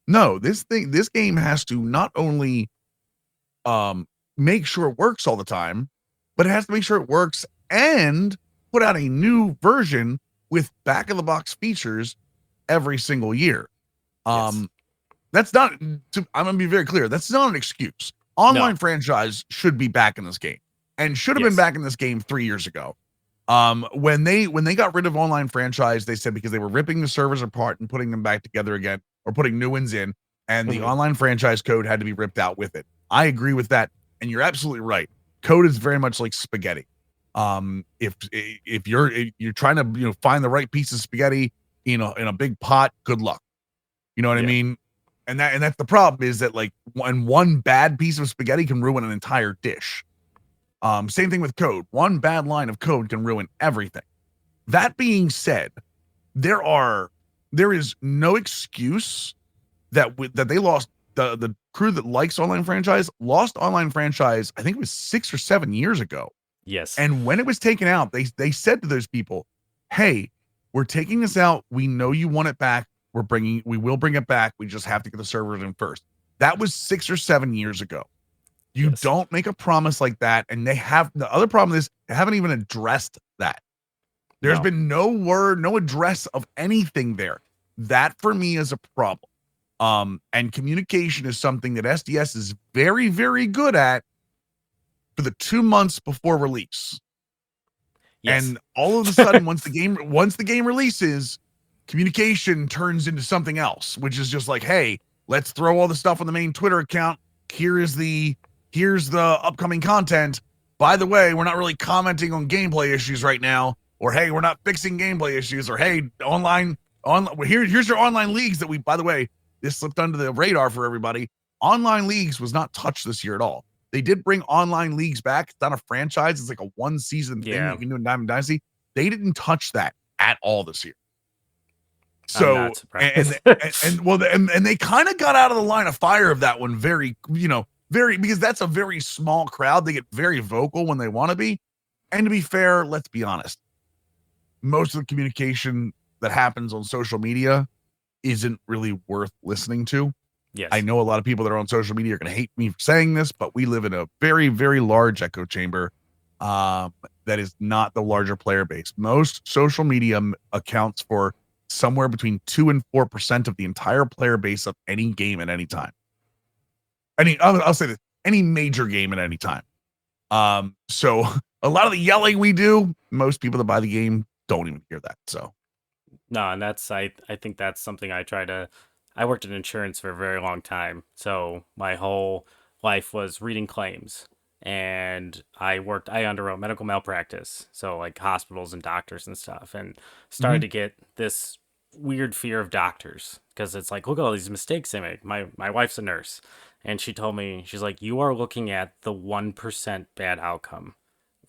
No, this game has to not only um make sure it works all the time, but it has to make sure it works and put out a new version with back of the box features every single year. yes, Um that's not I'm gonna be very clear. That's not an excuse. no, Online franchise should be back in this game and should have been yes, back in this game 3 years ago. When they got rid of online franchise, they said because they were ripping the servers apart and putting them back together again or putting new ones in, and the hmm, online franchise code had to be ripped out with it. I agree with that, and you're absolutely right. Code is very much like spaghetti. If you're trying to find the right piece of spaghetti in a big pot, good luck. You know what I yeah, mean? And that's the problem is that like one bad piece of spaghetti can ruin an entire dish. Same thing with code. One bad line of code can ruin everything. That being said, there are there is no excuse that they lost the crew that likes online franchise lost online franchise. I think it was 6 or 7 years ago. yes, And when it was taken out, they said to those people, "Hey, we're taking this out. We know you want it back. We will bring it back. We just have to get the servers in first." That was 6 or 7 years ago. You yes, don't make a promise like that. And the other problem is they haven't even addressed that. There's no, been no word, no address of anything there. That for me is a problem. And communication is something that SDS is very, very good at for the 2 months before release. yes, And all of a sudden, once the game releases, communication turns into something else, which is just like, hey, let's throw all the stuff on the main Twitter account. Here's the upcoming content. By the way, we're not really commenting on gameplay issues right now, or hey, we're not fixing gameplay issues, or hey, here's your online leagues that we, by the way, this slipped under the radar for everybody. Online leagues was not touched this year at all. They did bring online leagues back. It's not a franchise. It's like a one season thing that yeah. you can do in Diamond Dynasty. They didn't touch that at all this year. I'm not So surprised. and they kind of got out of the line of fire of that one very because that's a very small crowd. They get very vocal when they want to be. And to be fair, let's be honest. Most of the communication that happens on social media isn't really worth listening to. I Yes, know a lot of people that are on social media are going to hate me for saying this, but we live in a very, very large echo chamber that is not the larger player base. Most social media accounts for somewhere between 2 and 4% of the entire player base of any game at any time. I'll say this: any major game at any time. So a lot of the yelling we do, most people that buy the game don't even hear that. So no, and I think that's something I worked in insurance for a very long time. So my whole life was reading claims. And I underwrote medical malpractice. So like hospitals and doctors and stuff. And started mhm. to get this weird fear of doctors because it's like, look at all these mistakes they make. My wife's a nurse. And she told me, she's like, you are looking at the 1% bad outcome.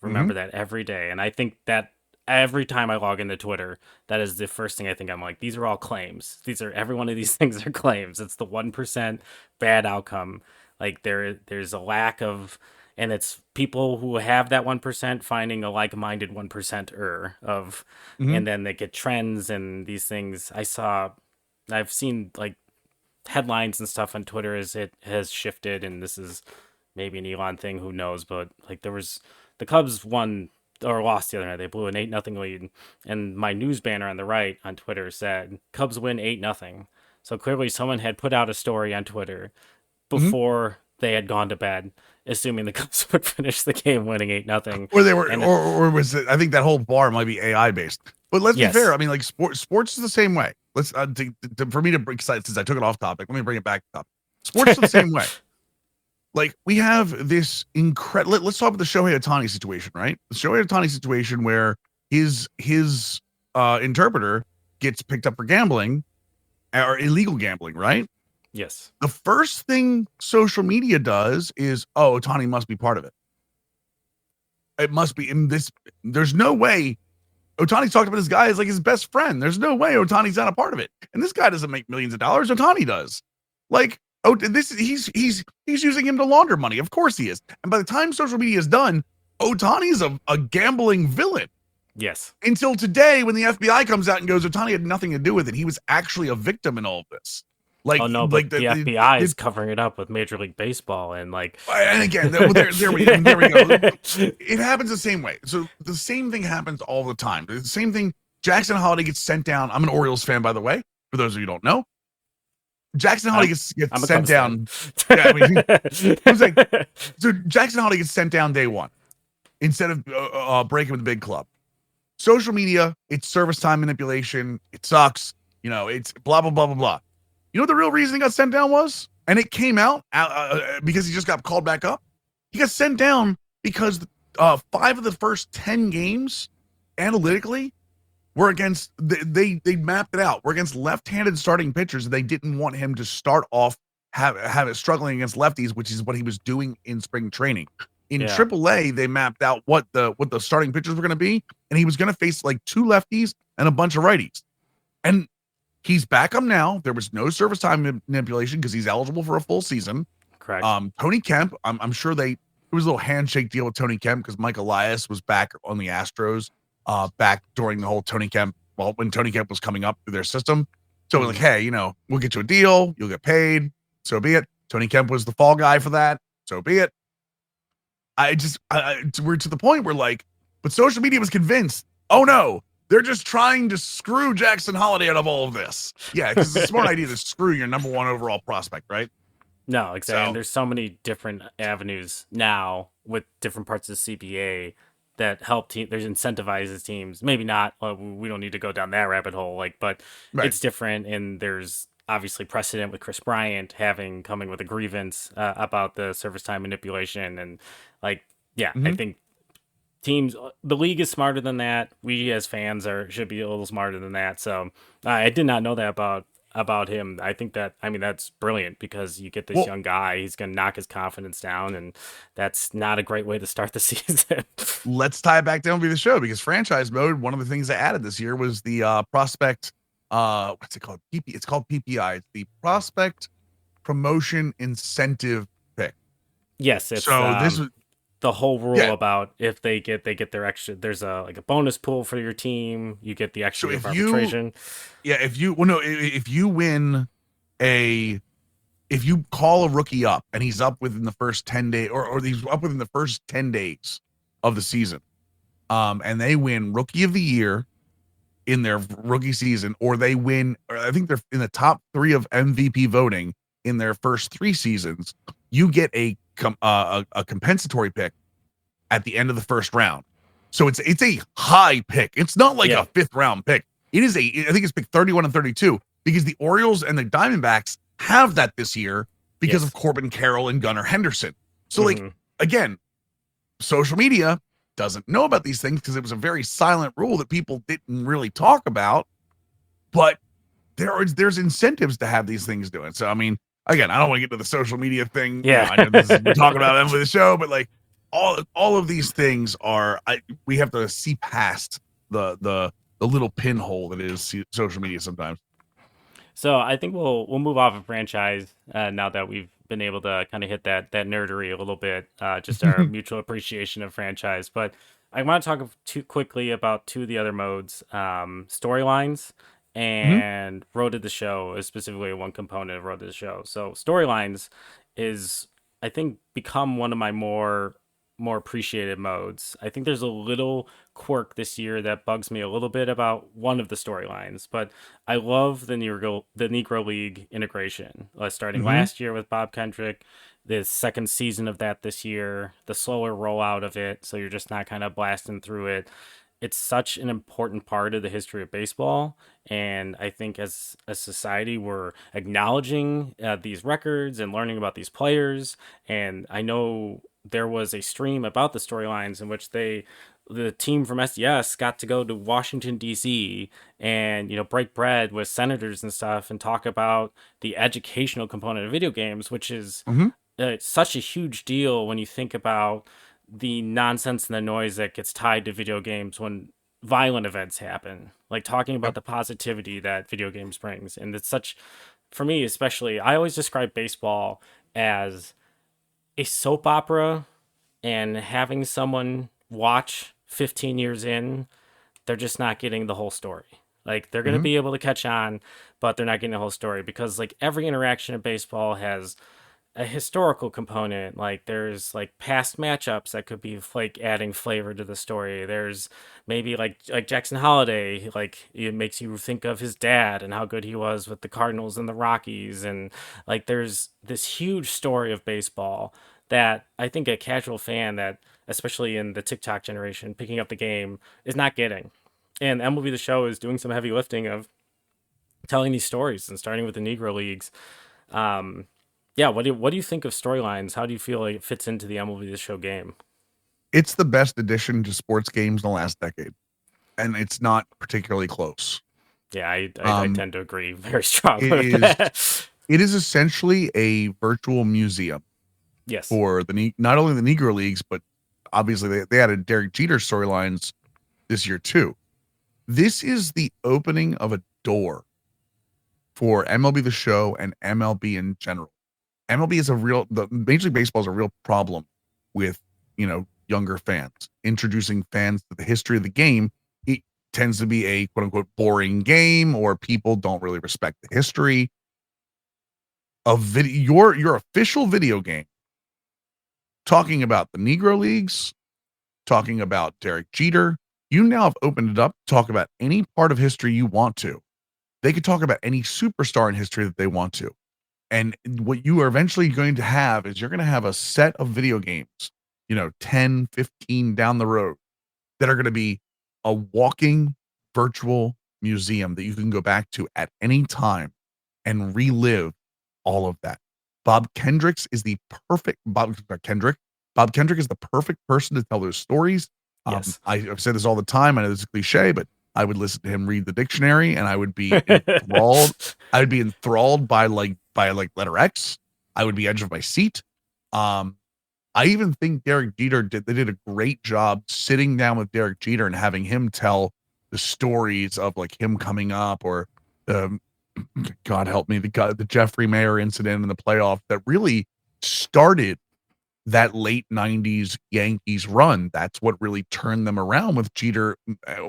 Mhm. Remember that every day. And I think that every time I log into Twitter, that is the first thing I think. I'm like, these are all claims. Every one of these things are claims. It's the 1% bad outcome. Like there's a lack of, and it's people who have that 1% finding a like-minded 1%er of, Mhm. and then they get trends and these things. I've seen like headlines and stuff on Twitter as it has shifted, and this is maybe an Elon thing, who knows? But like the Cubs won or lost the other night. They blew an 8-0 lead, and my news banner on the right on Twitter said Cubs win 8-0. So clearly, someone had put out a story on Twitter Mhm. before they had gone to bed, assuming the Cubs would finish the game winning 8-0. Or they were, And or was it? I think that whole bar might be AI based. But let's be Yes. fair. I mean, like sports is the same way. Let's for me to bring, since I took it off topic, let me bring it back up. Sports is the same way. Like we have this incredible. Let's talk about the Shohei Ohtani situation, right? The Shohei Ohtani situation where his interpreter gets picked up for gambling or illegal gambling, right? yes, The first thing social media does is, oh, Ohtani must be part of it. It must be in this. There's no way Ohtani's talked about this guy as like his best friend. There's no way Ohtani's not a part of it. And this guy doesn't make millions of dollars. Ohtani does. Like, oh, he's using him to launder money. Of course he is. And by the time social media is done, Ohtani's a gambling villain. yes. Until today, when the FBI comes out and goes, Ohtani had nothing to do with it. He was actually a victim in all of this. Like, Oh no, like but the FBI is covering it up with Major League Baseball and like. And again, there we go. It happens the same way. So the same thing happens all the time. The same thing. Jackson Holiday gets sent down. I'm an Orioles fan, by the way. For those of you who don't know, Jackson Holiday gets sent down. Yeah, I mean, it was like, so Jackson Holiday gets sent down day one instead of breaking with the big club. Social media, it's service time manipulation. It sucks. You know, it's blah blah blah blah blah. You know what the real reason he got sent down was? And it came out because he just got called back up. He got sent down because 5 of the first 10 games, analytically, were against, they mapped it out, were against left-handed starting pitchers. They didn't want him to start off have it struggling against lefties, which is what he was doing in spring training. In AAA, they mapped out what the starting pitchers were going to be, and he was going to face like 2 lefties and a bunch of righties. And he's back up now. There was no service time manipulation because he's eligible for a full season. Correct. Tony Kemp, I'm sure there was a little handshake deal with Tony Kemp because Mike Elias was back on the Astros back during the whole Tony Kemp, when Tony Kemp was coming up through their system. So it was like, hey, you know, we'll get you a deal. You'll get paid. So be it. Tony Kemp was the fall guy for that. So be it. We're to the point where like, but social media was convinced, oh no, they're just trying to screw Jackson Holiday out of all of this. Yeah, because it's a smart idea to screw your number 1 overall prospect, right? No, exactly. So, And there's so many different avenues now with different parts of the CBA that help there's incentivizes teams. Maybe not. We don't need to go down that rabbit hole. Like, but right. It's different, and there's obviously precedent with Chris Bryant coming with a grievance about the service time manipulation, and like, yeah, I think teams, the league is smarter than that. We as fans should be a little smarter than that. So I did not know that about him. I think that's brilliant because you get this young guy, he's going to knock his confidence down, and that's not a great way to start the season. Let's tie it back down to the show because franchise mode, one of the things they added this year was the prospect, what's it called? It's called PPI. It's the prospect promotion incentive pick. Yes. It's, so this was the whole rule about if they get their extra, there's a bonus pool for your team. You get the extra arbitration. If you call a rookie up and he's up within the first 10 days or he's up within the first 10 days of the season, and they win rookie of the year in their rookie season, or they win, or I think they're in the top 3 of MVP voting in their first 3 seasons, you get a compensatory pick at the end of the first round. So it's a high pick. It's not like a 5th round pick. It is I think it's pick 31 and 32 because the Orioles and the Diamondbacks have that this year because of Corbin Carroll and Gunnar Henderson. So like, again, social media doesn't know about these things because it was a very silent rule that people didn't really talk about, but there's incentives to have these things doing. So, I mean, again, I don't want to get to the social media thing. Yeah. I know we're talking about them with the show, but like all of these things we have to see past the little pinhole that is social media sometimes. So I think we'll move off of franchise now that we've been able to kind of hit that nerdery a little bit, just our mutual appreciation of franchise. But I want to talk too quickly about two of the other modes, storylines Mhm. and road to the show is specifically one component of road to the show. So storylines is I think become one of my more appreciated modes. I think there's a little quirk this year that bugs me a little bit about one of the storylines, but I love the Negro League integration. Starting Mhm. last year with Bob Kendrick, the second season of that this year, the slower rollout of it, so you're just not kind of blasting through it. It's such an important part of the history of baseball, and I think as a society we're acknowledging these records and learning about these players. And I know there was a stream about the storylines in which the team from SDS got to go to Washington D.C. and break bread with senators and stuff and talk about the educational component of video games, which is Mhm. such a huge deal when you think about the nonsense and the noise that gets tied to video games when violent events happen. Like talking about Yep. the positivity that video games brings, and it's such for me especially. I always describe baseball as a soap opera, and having someone watch 15 years in, they're just not getting the whole story. Like they're going to Mhm. be able to catch on, but they're not getting the whole story because like every interaction in baseball has a historical component. Like there's like past matchups that could be like adding flavor to the story. There's maybe like Jackson Holiday, like it makes you think of his dad and how good he was with the Cardinals and the Rockies. And like there's this huge story of baseball that I think a casual fan that, especially in the TikTok generation, picking up the game is not getting. And MLB The Show is doing some heavy lifting of telling these stories and starting with the Negro Leagues. Um, yeah, what do you think of storylines? How do you feel like it fits into the MLB The Show game? It's the best addition to sports games in the last decade, and it's not particularly close. Yeah, I Um, tend to agree very it strongly with is that. it is essentially a virtual museum Yes. for not only the Negro Leagues, but obviously they added Derek Jeter storylines this year too. This is the opening of a door for MLB The Show and MLB in general. MLB is the Major League Baseball is a real problem with, younger fans. Introducing fans to the history of the game, it tends to be a quote unquote boring game, or people don't really respect the history of your official video game talking about the Negro Leagues, talking about Derek Jeter. You now have opened it up to talk about any part of history you want to. They could talk about any superstar in history that they want to. And what you are eventually going to have is you're going to have a set of video games, 10, 15 down the road that are going to be a walking virtual museum that you can go back to at any time and relive all of that. Bob Kendricks is the perfect Bob Kendrick. Bob Kendrick is the perfect person to tell those stories. Yes. I've said this all the time. I know this is a cliche, but I would listen to him read the dictionary, and I would be enthralled. I would be enthralled by letter X. I would be edge of my seat. Um, I even think Derek Jeter they did a great job sitting down with Derek Jeter and having him tell the stories of like him coming up, or um, God help me, the Jeffrey Mayer incident in the playoff that really started that late 90s Yankees run. That's what really turned them around with Jeter,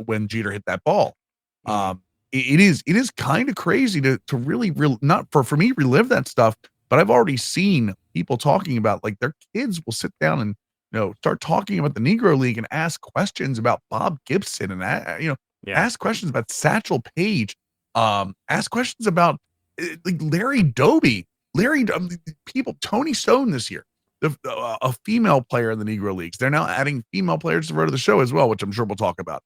when Jeter hit that ball. Mm, Um, it is kind of crazy to really not for me relive that stuff, but I've already seen people talking about like their kids will sit down and start talking about the Negro League and ask questions about Bob Gibson, and yeah. ask questions about Satchel Paige, ask questions about like Larry Doby, people, Tony Stone this year, a female player in the Negro Leagues. They're now adding female players to the road to the show as well, which I'm sure we'll talk about.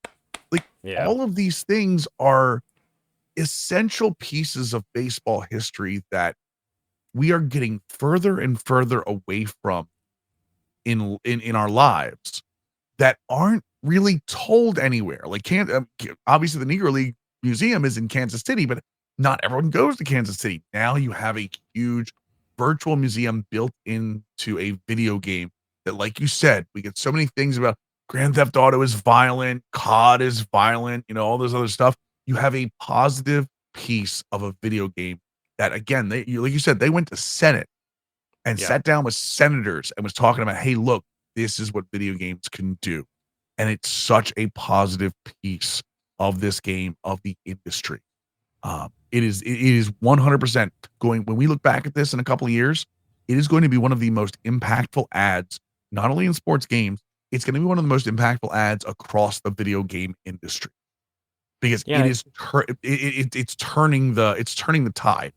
Like Yeah. all of these things are essential pieces of baseball history that we are getting further and further away from in our lives, that aren't really told anywhere. Like obviously the Negro League Museum is in Kansas City, but not everyone goes to Kansas City. Now you have a huge virtual museum built into a video game that, like you said, we get so many things about. Grand Theft Auto is violent, COD is violent, all this other stuff. You have a positive piece of a video game that, again, like you said, they went to Senate and Yeah. sat down with senators and was talking about, hey, look, this is what video games can do. And it's such a positive piece of this game, of the industry. It is 100% going, when we look back at this in a couple of years, it is going to be one of the most impactful ads, not only in sports games, it's going to be one of the most impactful ads across the video game industry because it Yeah, is it's turning the tide.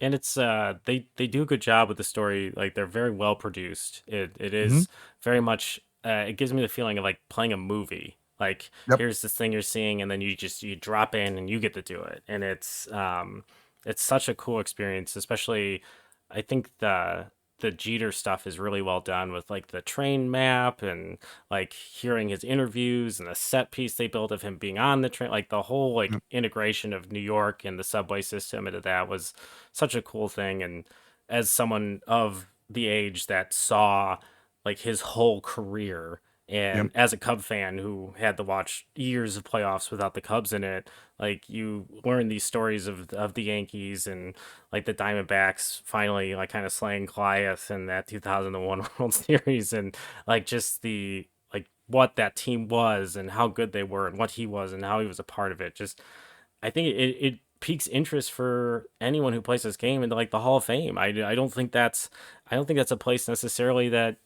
and it's they do a good job with the story. Like they're very well produced. It Mhm. is very much it gives me the feeling of like playing a movie. Like Yep. here's this thing you're seeing, and then you drop in and you get to do it, and it's such a cool experience. Especially, I think the Jeter stuff is really well done with like the train map and like hearing his interviews and the set piece they built of him being on the train. Like the whole like Yep. integration of New York and the subway system into that was such a cool thing. And as someone of the age that saw like his whole career, Yep. and as a Cub fan who had to watch years of playoffs without the Cubs in it, like you learn these stories of the Yankees and like the Diamondbacks finally like kind of slaying Goliath in that 2001 World Series, and like just the like what that team was and how good they were and what he was and how he was a part of it. Just I think it piques interest for anyone who plays this game into like the Hall of Fame. I don't think that's a place necessarily that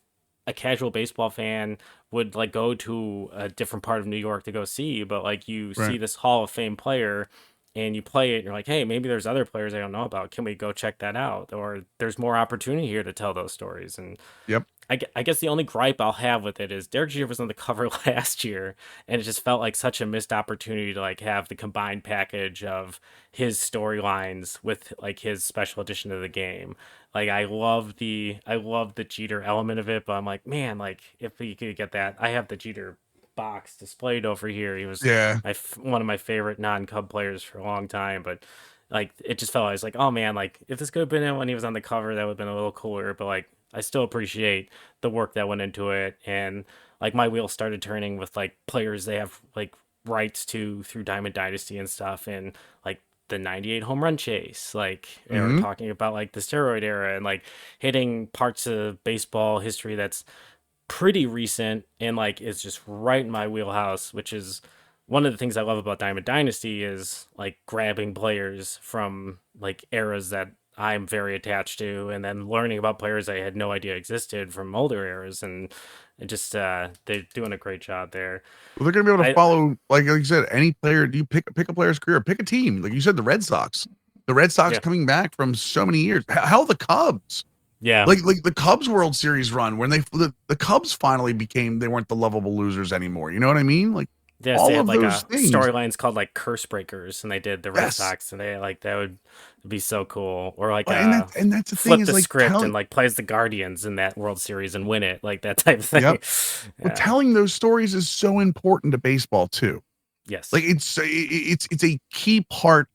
a casual baseball fan would like go to a different part of New York to go see, but like you Right. see this Hall of Fame player and you play it and you're like, hey, maybe there's other players I don't know about. Can we go check that out? Or there's more opportunity here to tell those stories. And Yep. I guess the only gripe I'll have with it is Derek Jeter was on the cover last year, and it just felt like such a missed opportunity to like have the combined package of his storylines with like his special edition of the game. Like I love the Jeter element of it, but I'm like, man, like if we could get that, I have the Jeter box displayed over here. He was Yeah. one of my favorite non-Cub players for a long time, but like it just felt I was like, oh man, like if this could have been him when he was on the cover, that would have been a little cooler. But like I still appreciate the work that went into it, and like my wheels started turning with like players they have like rights to through Diamond Dynasty and stuff, and like the 98 home run chase, like they were Mhm. talking about like the steroid era and like hitting parts of baseball history that's pretty recent and like is just right in my wheelhouse, which is one of the things I love about Diamond Dynasty is like grabbing players from like eras that I'm very attached to, and then learning about players I had no idea existed from older eras, and it just they're doing a great job there. Well, they're gonna be able to I follow, like you said, any player. Do you pick a player's career, pick a team, like you said, the Red Sox. The Red Sox Yeah, coming back from so many years. Hell, the Cubs. yeah, Like the Cubs World Series run when the Cubs finally became, they weren't the lovable losers anymore. You know what I mean? Like yes. They all had of like those a things. storylines called like Curse Breakers, and they did the Red Yes. Sox, and they like that would be so cool. Or like Well, and that's the thing flip is, the like, script and like plays the Guardians in that World Series and win it, like that type of yep. thing. Well, Yeah. telling those stories is so important to baseball too. Like Yes. it's a key part.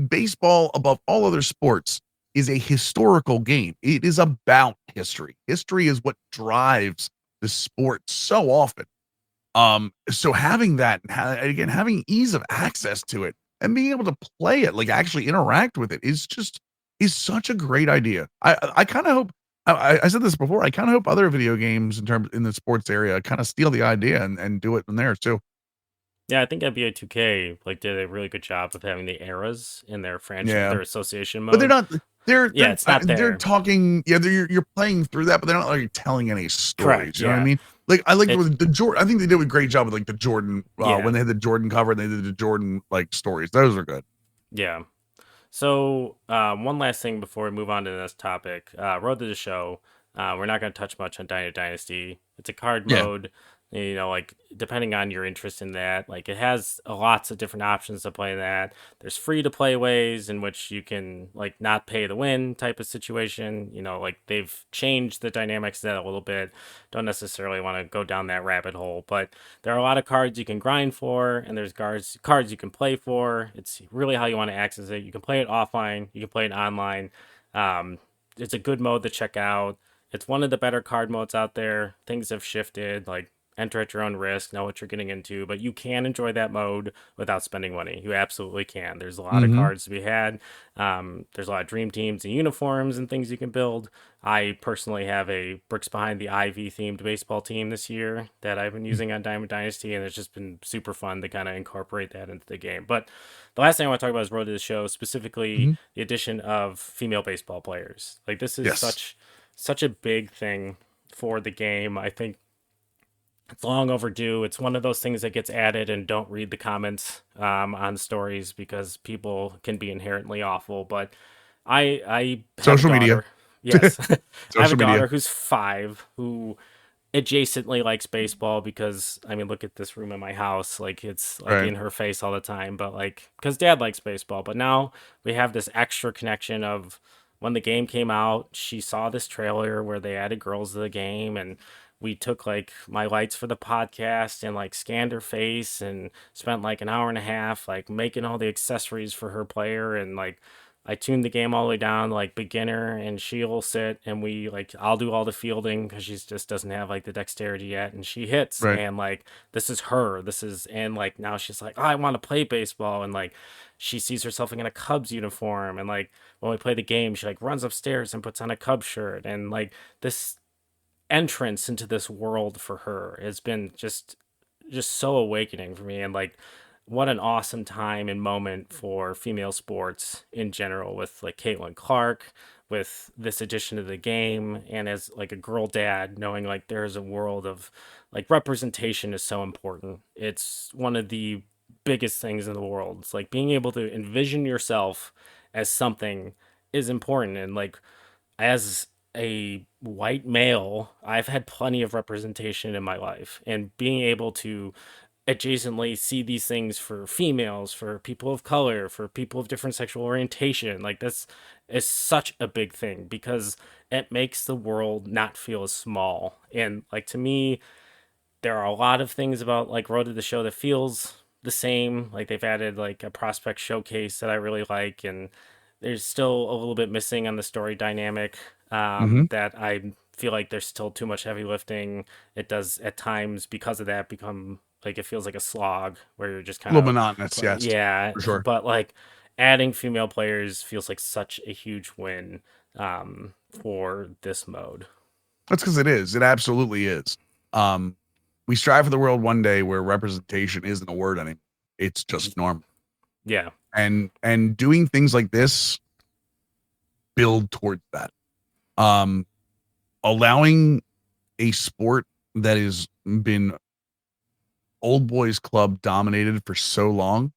Baseball, above all other sports, is a historical game. It is about history. History is what drives the sport so often. So having that, and again, having ease of access to it and being able to play it, like actually interact with it, is such a great idea. I kind of hope. I said this before. I kind of hope other video games in the sports area kind of steal the idea and do it in there too. Yeah, I think NBA 2K like did a really good job of having the eras in their franchise, Yeah. their association But they're mode. not, they're Yeah, it's not they're there. talking, yeah, you're playing through that, but they're not, like, telling any stories, Correct. you know what I Yeah. mean? Like, I like It. with the Jordan. I think they did a great job with, like, the Jordan, when Yeah. they had the Jordan cover and they did the Jordan, like, stories. Those are good. Yeah. So, one last thing before we move on to this topic. Road to the show. We're not going to touch much on Dynasty. It's a card Yeah. mode. You know, like depending on your interest in that, like it has lots of different options to play that. There's free to play ways in which you can like not pay to win type of situation. You know, like they've changed the dynamics of that a little bit. Don't necessarily want to go down that rabbit hole, but there are a lot of cards you can grind for, and there's cards you can play for. It's really how you want to access it. You can play it offline, you can play it online. It's a good mode to check out. It's one of the better card modes out there. Things have shifted. Like enter at your own risk, know what you're getting into, but you can enjoy that mode without spending money. You absolutely can. There's a lot of Mm-hmm. cards to be had. There's a lot of dream teams and uniforms and things you can build. I personally have a Bricks Behind the Ivy themed baseball team this year that I've been using on Diamond Dynasty, and it's just been super fun to kind of incorporate that into the game. But the last thing I want to talk about is Road to the Show, specifically Mm-hmm. the addition of female baseball players. Like this is Yes. such a big thing for the game. I think it's long overdue. It's one of those things that gets added and don't read the comments on stories because people can be inherently awful. But I have a Social media. daughter. Yes, I have a Social media. daughter who's 5 who adjacently likes baseball because I mean look at this room in my house, like it's like Right. in her face all the time, but like because dad likes baseball. But now we have this extra connection of when the game came out, she saw this trailer where they added girls to the game, and we took like my lights for the podcast and like scanned her face and spent like an hour and a half like making all the accessories for her player. And like I tuned the game all the way down like beginner, and she'll sit and we like I'll do all the fielding because she just doesn't have like the dexterity yet, and she hits. Right. And like this is her, this is, and like now she's like, oh, I want to play baseball. And like she sees herself in a Cubs uniform, and like when we play the game she like runs upstairs and puts on a Cubs shirt. And like this entrance into this world for her has been just so awakening for me. And like what an awesome time and moment for female sports in general, with like Caitlin Clark, with this addition to the game, and as like a girl dad, knowing like there's a world of like representation is so important. It's one of the biggest things in the world. It's like being able to envision yourself as something is important. And like as a white male, I've had plenty of representation in my life, and being able to adjacently see these things for females, for people of color, for people of different sexual orientation, like this is such a big thing because it makes the world not feel as small. And like to me, there are a lot of things about like Road to the Show that feels the same. Like they've added like a prospect showcase that I really like, and there's still a little bit missing on the story dynamic, Mm-hmm. that I feel like there's still too much heavy lifting. It does at times because of that become like it feels like a slog where you're just A kind little of monotonous, yes, yeah. for sure. But like adding female players feels like such a huge win for this mode. That's because it is. It absolutely is. Um, we strive for the world one day where representation isn't a word anymore. It's just normal. Yeah. And doing things like this build towards that. Um, allowing a sport that has been old boys club dominated for so long.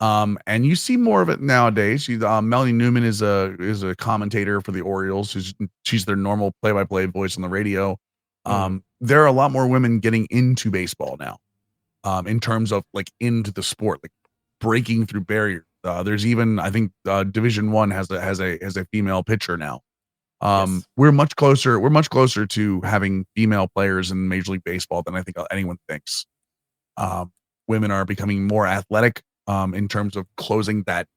And you see more of it nowadays. Melanie Newman is a commentator for the Orioles. She's their normal play-by-play voice on the radio. Mhm. There are a lot more women getting into baseball now, in terms of like into the sport, like breaking through barriers. There's even I think Division One has a female pitcher now. Yes. We're much closer. We're much closer to having female players in Major League Baseball than I think anyone thinks. Um, women are becoming more athletic, in terms of closing that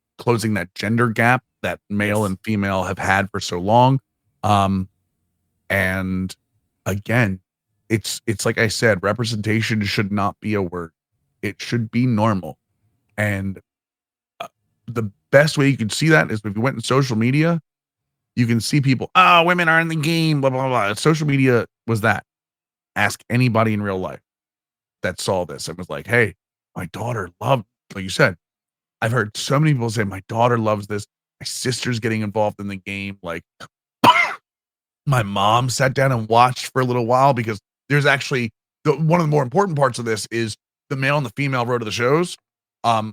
gender gap that male Yes. and female have had for so long. Um, and again, it's like I said, representation should not be a word. It should be normal. And the best way you can see that is if you went in social media, you can see people, oh, women are in the game, blah, blah, blah. Social media was that. Ask anybody in real life that saw this and was like, hey, my daughter loved, like you said, I've heard so many people say, my daughter loves this. My sister's getting involved in the game. Like, my mom sat down and watched for a little while because there's actually one of the more important parts of this is the male and the female road to the shows.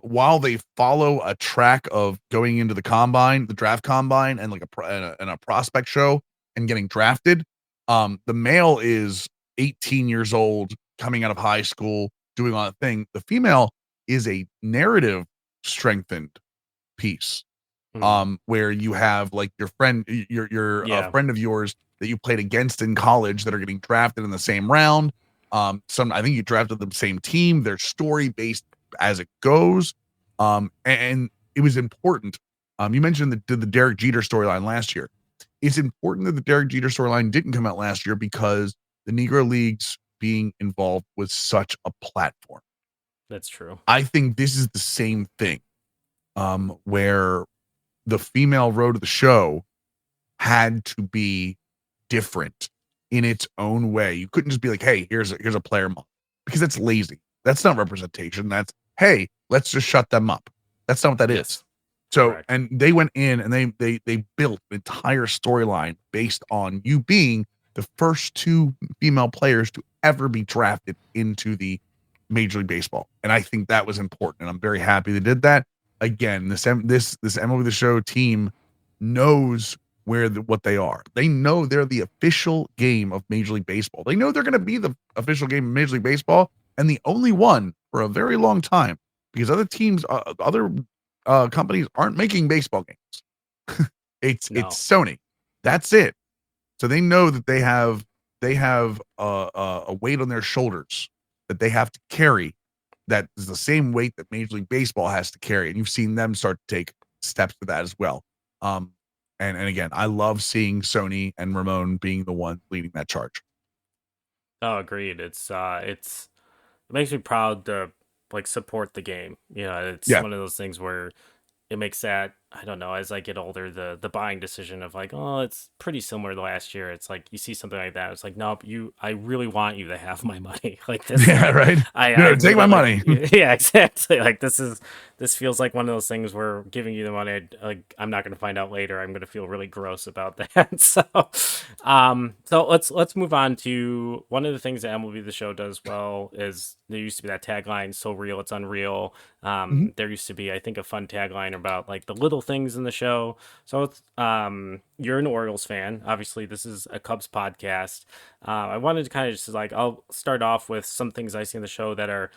While they follow a track of going into the combine, the draft combine, and like a prospect show and getting drafted, the male is 18 years old, coming out of high school, doing all that thing. The female is a narrative strengthened piece, Mhm. where you have like your friend, your Yeah. friend of yours that you played against in college that are getting drafted in the same round. Some I think you drafted the same team. Their story based as it goes, and it was important. You mentioned the Derek Jeter storyline last year. It's important that the Derek Jeter storyline didn't come out last year because the Negro Leagues being involved with such a platform. That's true. I think this is the same thing, where the female road of the show had to be different in its own way. You couldn't just be like, "Hey, here's a player model," because that's lazy. That's not representation. That's, "Hey, let's just shut them up." That's not what that is. Yes. So, Correct. and they went in and they built an entire storyline based on you being the first two female players to ever be drafted into the Major League Baseball, and I think that was important, and I'm very happy they did that. Again, this MLB The Show team knows what they are. They know they're the official game of Major League Baseball. They know they're going to be the official game of Major League Baseball, and the only one for a very long time, because other teams, other companies aren't making baseball games. It's No. Sony. That's it. So they know that they have a weight on their shoulders that they have to carry. That is the same weight that Major League Baseball has to carry, and you've seen them start to take steps to that as well. And again, I love seeing Sony and Ramon being the one leading that charge. Oh, agreed. It makes me proud to like support the game. You know, it's Yeah. one of those things where it makes that, I don't know, as I get older, the buying decision of like, oh, it's pretty similar to last year. It's like you see something like that, it's like, nope, I really want you to have my money. Like this, Yeah, right. I No, take my really, money. yeah, exactly. Like this feels like one of those things where giving you the money, like I'm not going to find out later. I'm going to feel really gross about that. So let's move on to one of the things that MLB The Show does well is there used to be that tagline, "So real, it's unreal." Mhm. There used to be, I think, a fun tagline about like the little things in the show. So it's you're an Orioles fan. Obviously, this is a Cubs podcast. I wanted to kind of just like I'll start off with some things I see in the show that are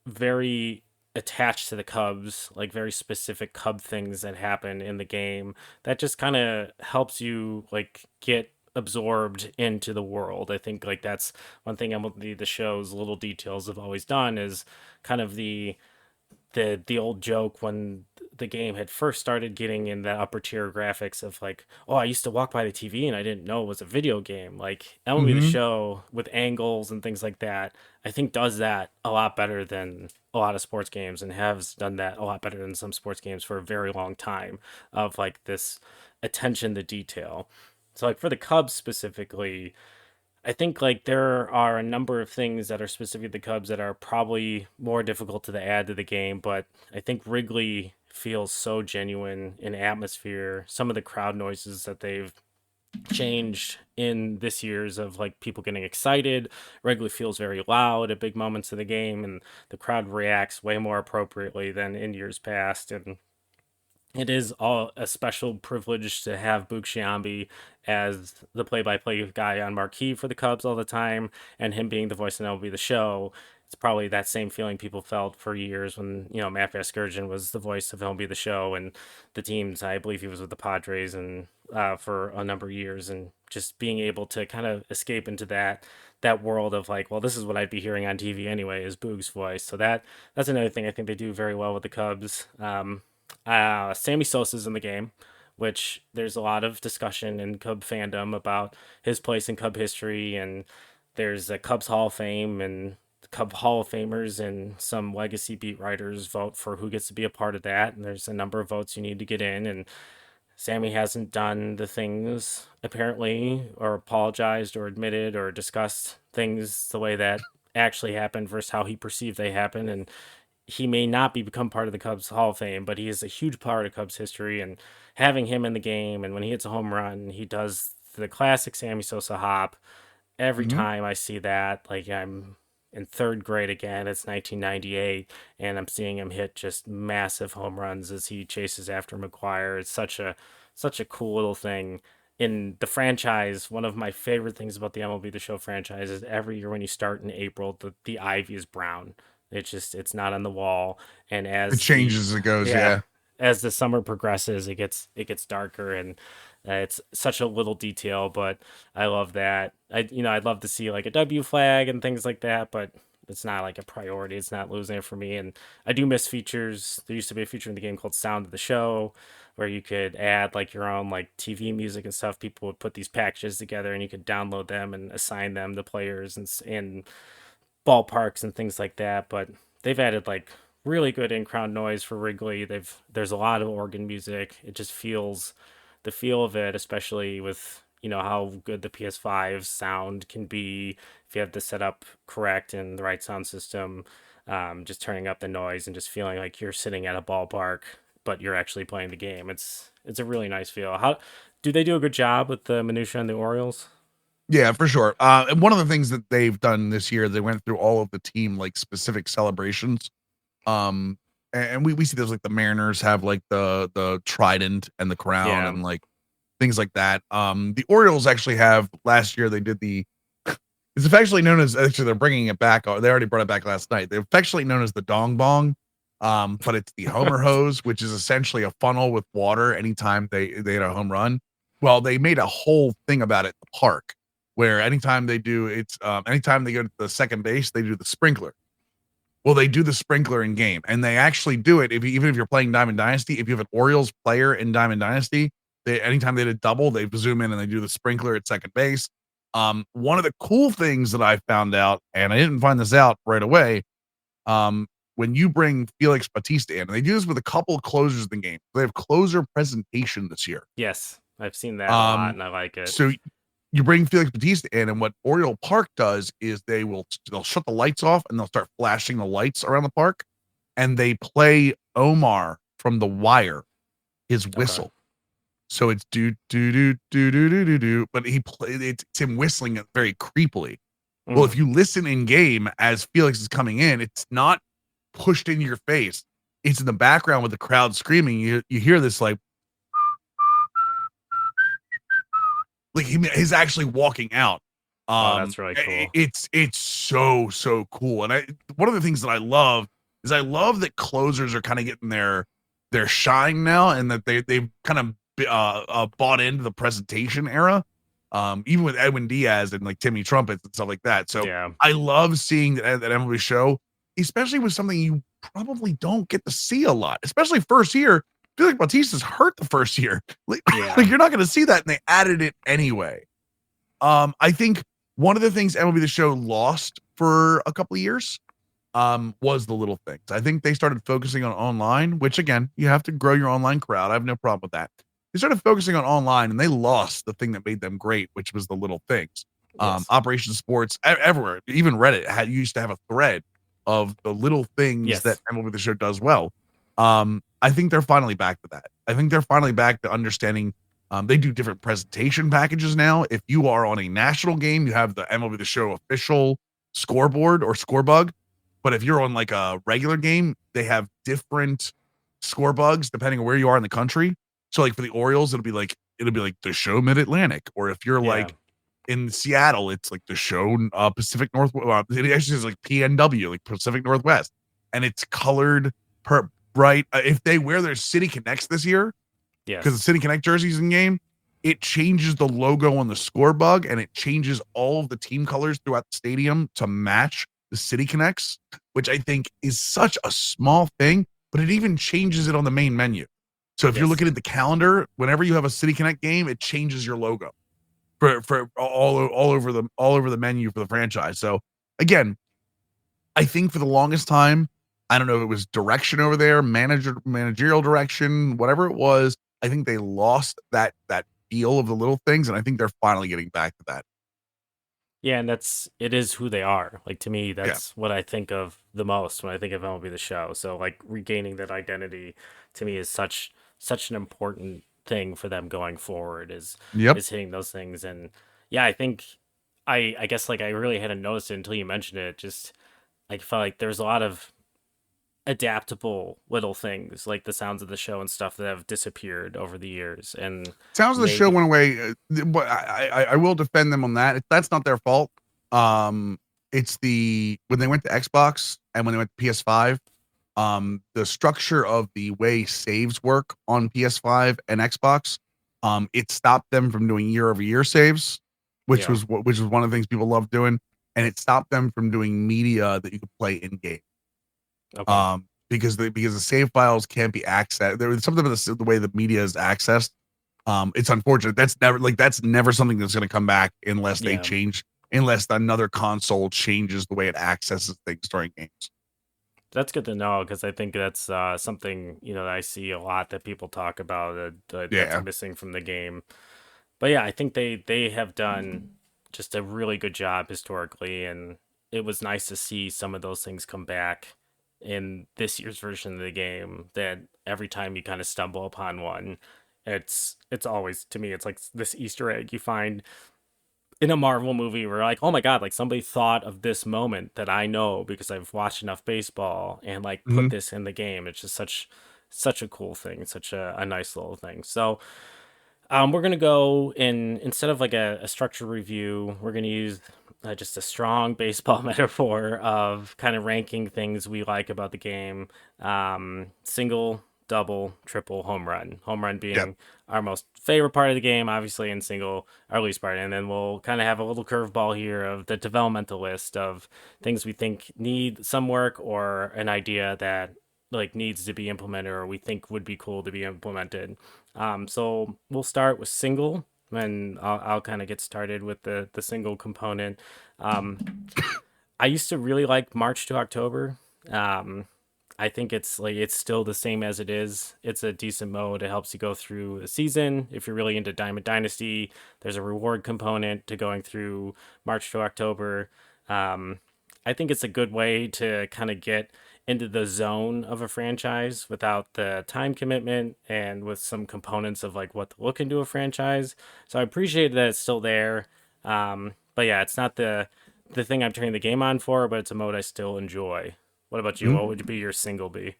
very attached to the Cubs, like very specific Cub things that happen in the game that just kind of helps you like get absorbed into the world. I think like that's one thing MLB The Show's little details have always done is kind of the old joke when the game had first started getting in the upper tier graphics of like, oh, I used to walk by the TV and I didn't know it was a video game. Like MLB The Mhm. Show with angles and things like that, I think does that a lot better than a lot of sports games and has done that a lot better than some sports games for a very long time of like this attention to detail. So like for the Cubs specifically, I think like there are a number of things that are specific to the Cubs that are probably more difficult to add to the game, but I think Wrigley feels so genuine in atmosphere. Some of the crowd noises that they've changed in this year's of like people getting excited. Wrigley feels very loud at big moments of the game, and the crowd reacts way more appropriately than in years past. And it is all a special privilege to have Boog Sciambi as the play-by-play guy on marquee for the Cubs all the time, and him being the voice of MLB The Show. It's probably that same feeling people felt for years when Matt Vasgersian was the voice of MLB The Show and the teams. I believe he was with the Padres and for a number of years, and just being able to kind of escape into that world of like, well, this is what I'd be hearing on TV anyway, is Boog's voice. So that's another thing I think they do very well with the Cubs. Sammy Sosa's in the game, which there's a lot of discussion in Cub fandom about his place in Cub history, and there's a Cubs Hall of Fame and Cub Hall of Famers, and some legacy beat writers vote for who gets to be a part of that, and there's a number of votes you need to get in, and Sammy hasn't done the things apparently, or apologized, or admitted, or discussed things the way that actually happened versus how he perceived they happened, and he may not become part of the Cubs Hall of Fame, but he is a huge part of Cubs history. And having him in the game, and when he hits a home run, he does the classic Sammy Sosa hop. Every Mhm. time I see that, like I'm in third grade again, it's 1998, and I'm seeing him hit just massive home runs as he chases after McGuire. It's such a cool little thing. In the franchise, one of my favorite things about the MLB The Show franchise is every year when you start in April, the ivy is brown. It's not on the wall, and It as the changes as it goes. yeah Yeah. as the summer progresses, it gets darker, and it's such a little detail, but I love that. I'd love to see like a W flag and things like that, but it's not like a priority. It's not losing it for me, and I do miss features. There used to be a feature in the game called Sound of the Show, where you could add like your own like TV music and stuff. People would put these packages together and you could download them and assign them to players and ballparks and things like that. But they've added like really good in-crowd noise for Wrigley. There's a lot of organ music. It just feels the feel of it, especially with how good the PS5 sound can be if you have the setup correct and the right sound system. Just turning up the noise and just feeling like you're sitting at a ballpark, but you're actually playing the game. It's a really nice feel. How do they do a good job with the minutia and the Orioles? Yeah, for sure. And one of the things that they've done this year, they went through all of the team like specific celebrations. Um, and we see those like the Mariners have like the trident and the crown Yeah. and like things like that. The Orioles actually have last year they did the it's affectionately known as actually they're bringing it back. They already brought it back last night. They're affectionately known as the Dong Bong. But it's the Homer hose, which is essentially a funnel with water anytime they had a home run. Well, they made a whole thing about it in the park where anytime they do anytime they go to the second base, they do the sprinkler. Well, they do the sprinkler in game, and they actually do it even if you're playing Diamond Dynasty. If you have an Orioles player in Diamond Dynasty, anytime they did double, they zoom in and they do the sprinkler at second base. One of the cool things that I found out, and I didn't find this out right away, when you bring Felix Bautista in, and they do this with a couple of closers in the game. They have closer presentation this year. Yes, I've seen that a lot, and I like it. So you bring Felix Bautista in, and what Oriole Park does is they'll shut the lights off and they'll start flashing the lights around the park, and they play Omar from The Wire, his whistle. Okay. So it's do do do do do do do do, but it's him whistling it very creepily. Well, if you listen in game as Felix is coming in, it's not pushed into your face. It's in the background with the crowd screaming. You hear this like he's actually walking out. Oh, that's really cool. It's so cool. And one of the things that I love is I love that closers are kind of getting their shine now, and that they've kind of bought into the presentation era. Even with Edwin Diaz and like Timmy Trumpets and stuff like that. So Yeah. I love seeing that MLB show, especially with something you probably don't get to see a lot, especially first year. I feel like Bautista's hurt the first year. Like you're not going to see that, and they added it anyway. I think one of the things MLB The Show lost for a couple of years was the little things. I think they started focusing on online, which again, you have to grow your online crowd. I have no problem with that. They started focusing on online, and they lost the thing that made them great, which was the little things. Yes. Operation Sports, everywhere, even Reddit used to have a thread of the little things that MLB The Show does well. I think they're finally back to that. I think they're finally back to understanding. They do different presentation packages now. If you are on a national game, you have the MLB The Show official scoreboard or scorebug. But if you're on like a regular game, they have different scorebugs depending on where you are in the country. So like for the Orioles, it'll be like the Show Mid-Atlantic, or if you're like in Seattle, it's like the Show Pacific Northwest. It actually is like PNW, like Pacific Northwest, and it's colored per bright. If they wear their City Connects this year, because the City Connect jerseys in game, it changes the logo on the scorebug, and it changes all of the team colors throughout the stadium to match the City Connects, which I think is such a small thing, but it even changes it on the main menu. So if you're looking at the calendar, whenever you have a City Connect game, it changes your logo for all over the menu for the franchise. So again, I think for the longest time, I don't know if it was direction over there, managerial direction, whatever it was, I think they lost that feel of the little things, and I think they're finally getting back to that. Yeah, and it is who they are. Like to me, that's what I think of the most when I think of MLB The Show. So like regaining that identity to me is such an important thing for them going forward is hitting those things. And yeah, I think I guess like I really hadn't noticed it until you mentioned it. Just I felt like there's a lot of adaptable little things like the sounds of the show and stuff that have disappeared over the years. And sounds of the show went away, but I will defend them on that. That's not their fault. It's when they went to Xbox and when they went to PS5, the structure of the way saves work on PS5 and Xbox, it stopped them from doing year-over-year saves, which was one of the things people love doing, and it stopped them from doing media that you could play in game. Okay. because the save files can't be accessed. There was something about the way the media is accessed. It's unfortunate. That's never something that's going to come back Yeah. unless another console changes the way it accesses things during games. That's good to know because I think that's something that I see a lot that people talk about that's Yeah. missing from the game. But yeah, I think they have done just a really good job historically, and it was nice to see some of those things come back in this year's version of the game. That every time you kind of stumble upon one, it's always, to me, it's like this Easter egg you find in a Marvel movie where like, oh my God, like somebody thought of this moment that I know because I've watched enough baseball and like put Mhm. this in the game. It's just such a cool thing, such a nice little thing. So we're gonna go in instead of like a structure review, we're gonna use just a strong baseball metaphor of kind of ranking things we like about the game. Single, double, triple, home run. Home run Yep. being our most favorite part of the game, obviously, and single our least part. And then we'll kind of have a little curveball here of the developmental list of things we think need some work or an idea that like needs to be implemented or we think would be cool to be implemented. So we'll start with single, and I'll kind of get started with the single component. I used to really like March to October. Um, I think it's still the same as it is. It's a decent mode. It helps you go through a season. If you're really into Diamond Dynasty, there's a reward component to going through March to October. Um, I think it's a good way to kind of get into the zone of a franchise without the time commitment and with some components of like what to look into a franchise. So I appreciate that it's still there. But yeah, it's not the thing I'm turning the game on for, but it's a mode I still enjoy. What about you? What Mhm. would be your single be?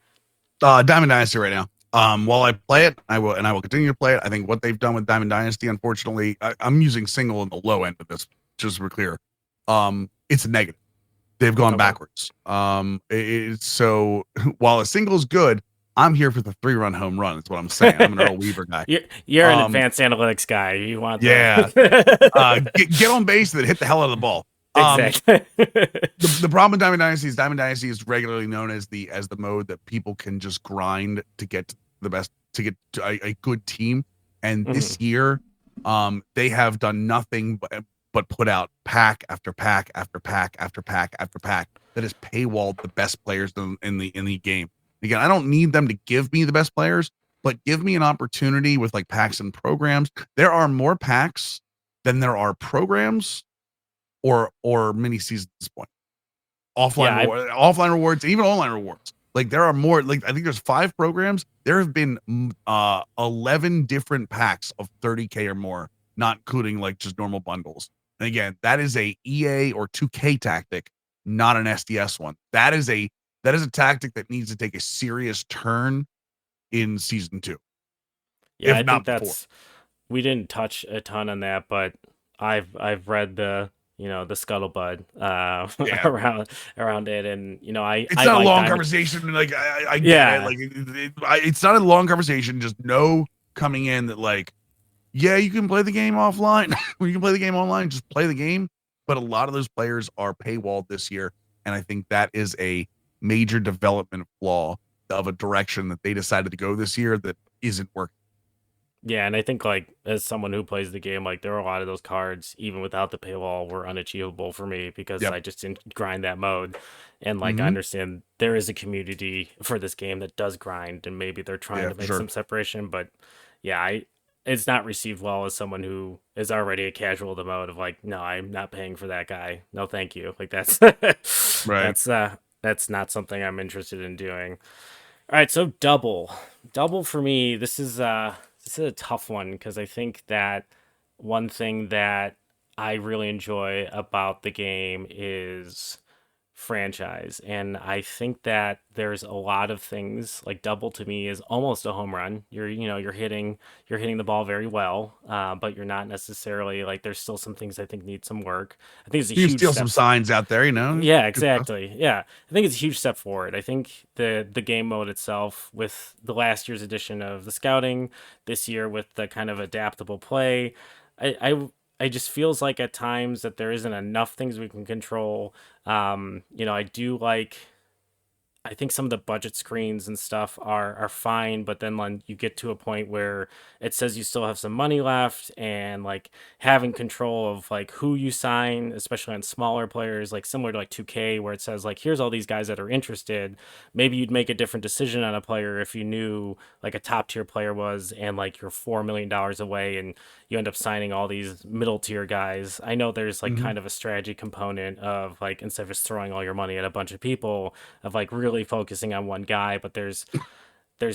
Diamond Dynasty right now. While I play it, I will continue to play it. I think what they've done with Diamond Dynasty, unfortunately, I'm using single in the low end of this, just to be clear. It's a negative. They've gone Okay. backwards. It's so while a single is good, I'm here for the 3-run home run. Is what I'm saying. I'm an Earl Weaver guy. You're an Um, advanced analytics guy. You want yeah. the Get on base and hit the hell out of the ball. exactly. The problem with Diamond Dynasty is regularly known as the mode that people can just grind to get the best to get to a good team. And Mhm. this year, they have done nothing but put out pack after pack after pack after pack after pack that has paywalled the best players in the game. Again, I don't need them to give me the best players, but give me an opportunity with like packs and programs. There are more packs than there are programs or mini seasons at this point. Yeah, I Offline rewards, even online rewards. Like there are more. Like I think there's 5 programs. There have been 11 different packs of 30K or more, not including like just normal bundles. And again, that is a EA or 2K tactic, not an SDS one. That is a tactic that needs to take a serious turn in season 2, yeah, I if think not before. that's we didn't touch a ton on that, but I've read the the scuttlebutt Yeah. around it, and It's I not a like long Diamond. conversation. Like I get it. Yeah, Like it's not a long conversation. Just know coming in that like, yeah, you can play the game offline. You can play the game online. Just play the game. But a lot of those players are paywalled this year, and I think that is a major development flaw of a direction that they decided to go this year that isn't working. yeah, and I think like as someone who plays the game, like there are a lot of those cards, even without the paywall, were unachievable for me because Yep. I just didn't grind that mode. And like I Mm-hmm. understand there is a community for this game that does grind, and maybe they're trying Yeah, to for make sure. some separation, but yeah, I it's not received well as someone who is already a casual to mode of like, no, I'm not paying for that guy. No, thank you. Like that's Right. that's not something I'm interested in doing. All right, so double. Double for me, this is a tough one because I think that one thing that I really enjoy about the game is franchise. And I think that there's a lot of things like double to me is almost a home run. You're hitting the ball very well, but you're not necessarily like there's still some things I think need some work. I think it's a You can huge steal step. some signs out there. Yeah, Good stuff. exactly. Yeah. I think it's a huge step forward. I think the game mode itself with the last year's edition of the scouting, this year with the kind of adaptable play, I I, I just feels like at times that there isn't enough things we can control. I do like I think some of the budget screens and stuff are fine, but then when you get to a point where it says you still have some money left, and like having control of like who you sign, especially on smaller players, like similar to like 2K, where it says like here's all these guys that are interested. Maybe you'd make a different decision on a player if you knew like a top tier player was, and like you're $4 million away, and you end up signing all these middle tier guys. I know there's like Mhm. kind of a strategy component of like instead of just throwing all your money at a bunch of people, of like really focusing on one guy, but there's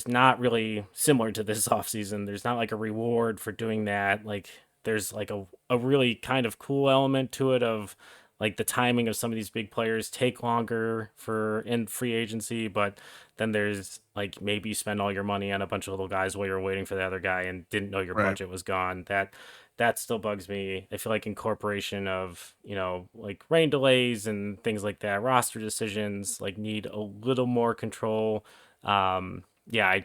not really similar to this offseason. There's not like a reward for doing that. Like there's like a really kind of cool element to it of like the timing of some of these big players take longer for in free agency, but then there's like maybe you spend all your money on a bunch of little guys while you're waiting for the other guy and didn't know your Right. budget was gone. That still bugs me. I feel like incorporation of, like rain delays and things like that, roster decisions, like need a little more control. Yeah,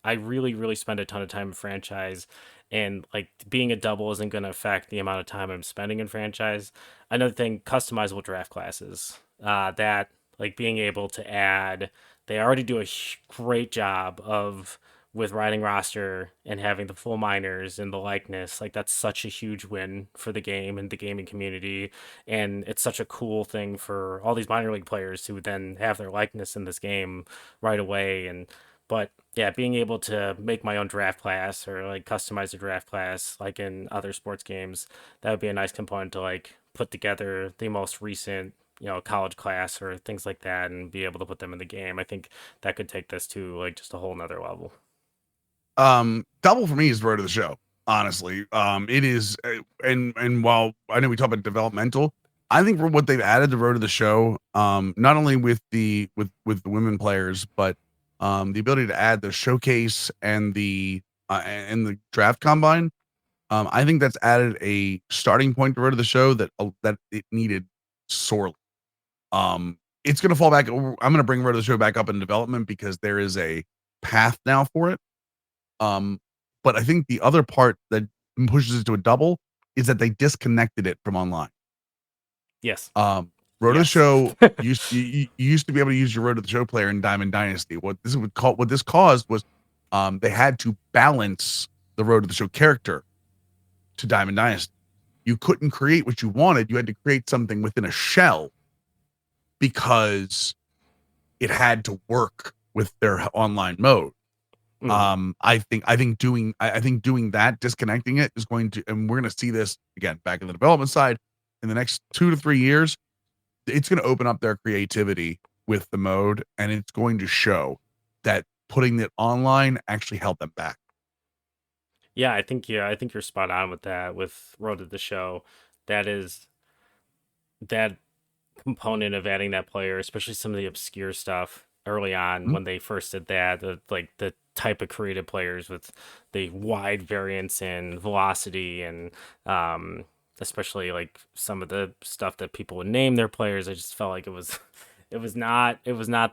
I really, really spend a ton of time in franchise, and like being a double isn't going to affect the amount of time I'm spending in franchise. Another thing, customizable draft classes. That like being able to add, they already do a great job of with writing roster and having the full minors and the likeness. Like that's such a huge win for the game and the gaming community, and it's such a cool thing for all these minor league players to then have their likeness in this game right away. And but yeah, being able to make my own draft class or like customize a draft class like in other sports games, that would be a nice component to like put together the most recent, college class or things like that and be able to put them in the game. I think that could take this to like just a whole nother level. Double for me is road of the show. Honestly, it is, and while I know we talk about developmental, I think for what they've added to road of the show, not only with the women players, but the ability to add the showcase and the draft combine. I think that's added a starting point to road of the show that it needed sorely. It's gonna fall back. I'm gonna bring road of the show back up in development because there is a path now for it. Um, but I think the other part that pushes it to a double is that they disconnected it from online. Yes. Road to the Yes. Show you used to be able to use your Road to the Show player in Diamond Dynasty. What this caused was they had to balance the Road to the Show character to Diamond Dynasty. You couldn't create what you wanted. You had to create something within a shell because it had to work with their online mode. Mhm. I think doing that, disconnecting it is going to, and we're going to see this again back in the development side in the next 2 to 3 years. It's going to open up their creativity with the mode, and it's going to show that putting it online actually held them back. Yeah, I think you're spot on with that with Road to the Show. That is that component of adding that player, especially some of the obscure stuff early on Mhm. when they first did that, like the type of creative players with the wide variance in velocity and especially like some of the stuff that people would name their players. I just felt like it was not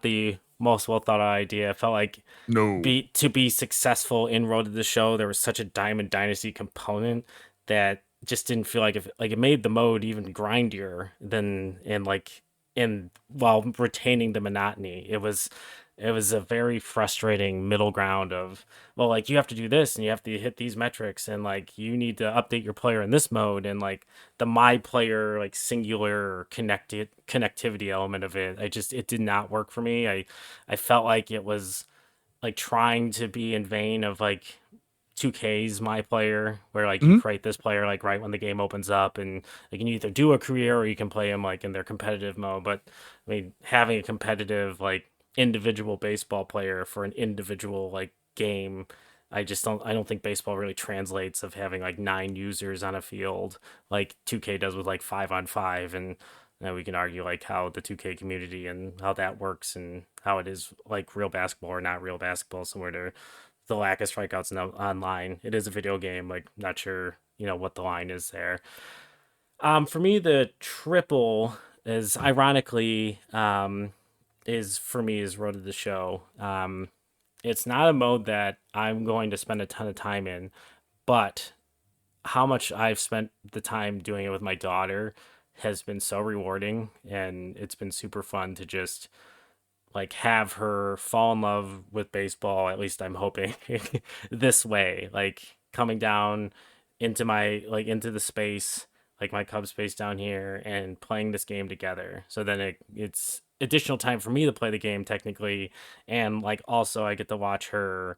the most well thought out idea. I felt like No, be successful in Road to the Show, there was such a Diamond Dynasty component that just didn't feel like if like it made the mode even grindier than and like in while retaining the monotony. It was a very frustrating middle ground of, well, like you have to do this and you have to hit these metrics and like you need to update your player in this mode, and like the my player like singular connectivity element of it, it did not work for me. I felt like it was like trying to be in vain of like 2K's my player, where like you mhm. create this player like right when the game opens up, and like you can either do a career or you can play them like in their competitive mode. But I mean, having a competitive like individual baseball player for an individual like game, I don't think baseball really translates of having like 9 users on a field like 2K does with like 5 on 5. And we can argue like how the 2K community and how that works and how it is like real basketball or not real basketball, similar to the lack of strikeouts online. It is a video game. Like, not sure, what the line is there. For me, the triple is ironically is for me is Road to the Show. It's not a mode that I'm going to spend a ton of time in, but how much I've spent the time doing it with my daughter has been so rewarding, and it's been super fun to just like have her fall in love with baseball, at least I'm hoping, this way, like coming down into my like into the space, like my Cub space down here, and playing this game together. So then it's additional time for me to play the game technically, and like also I get to watch her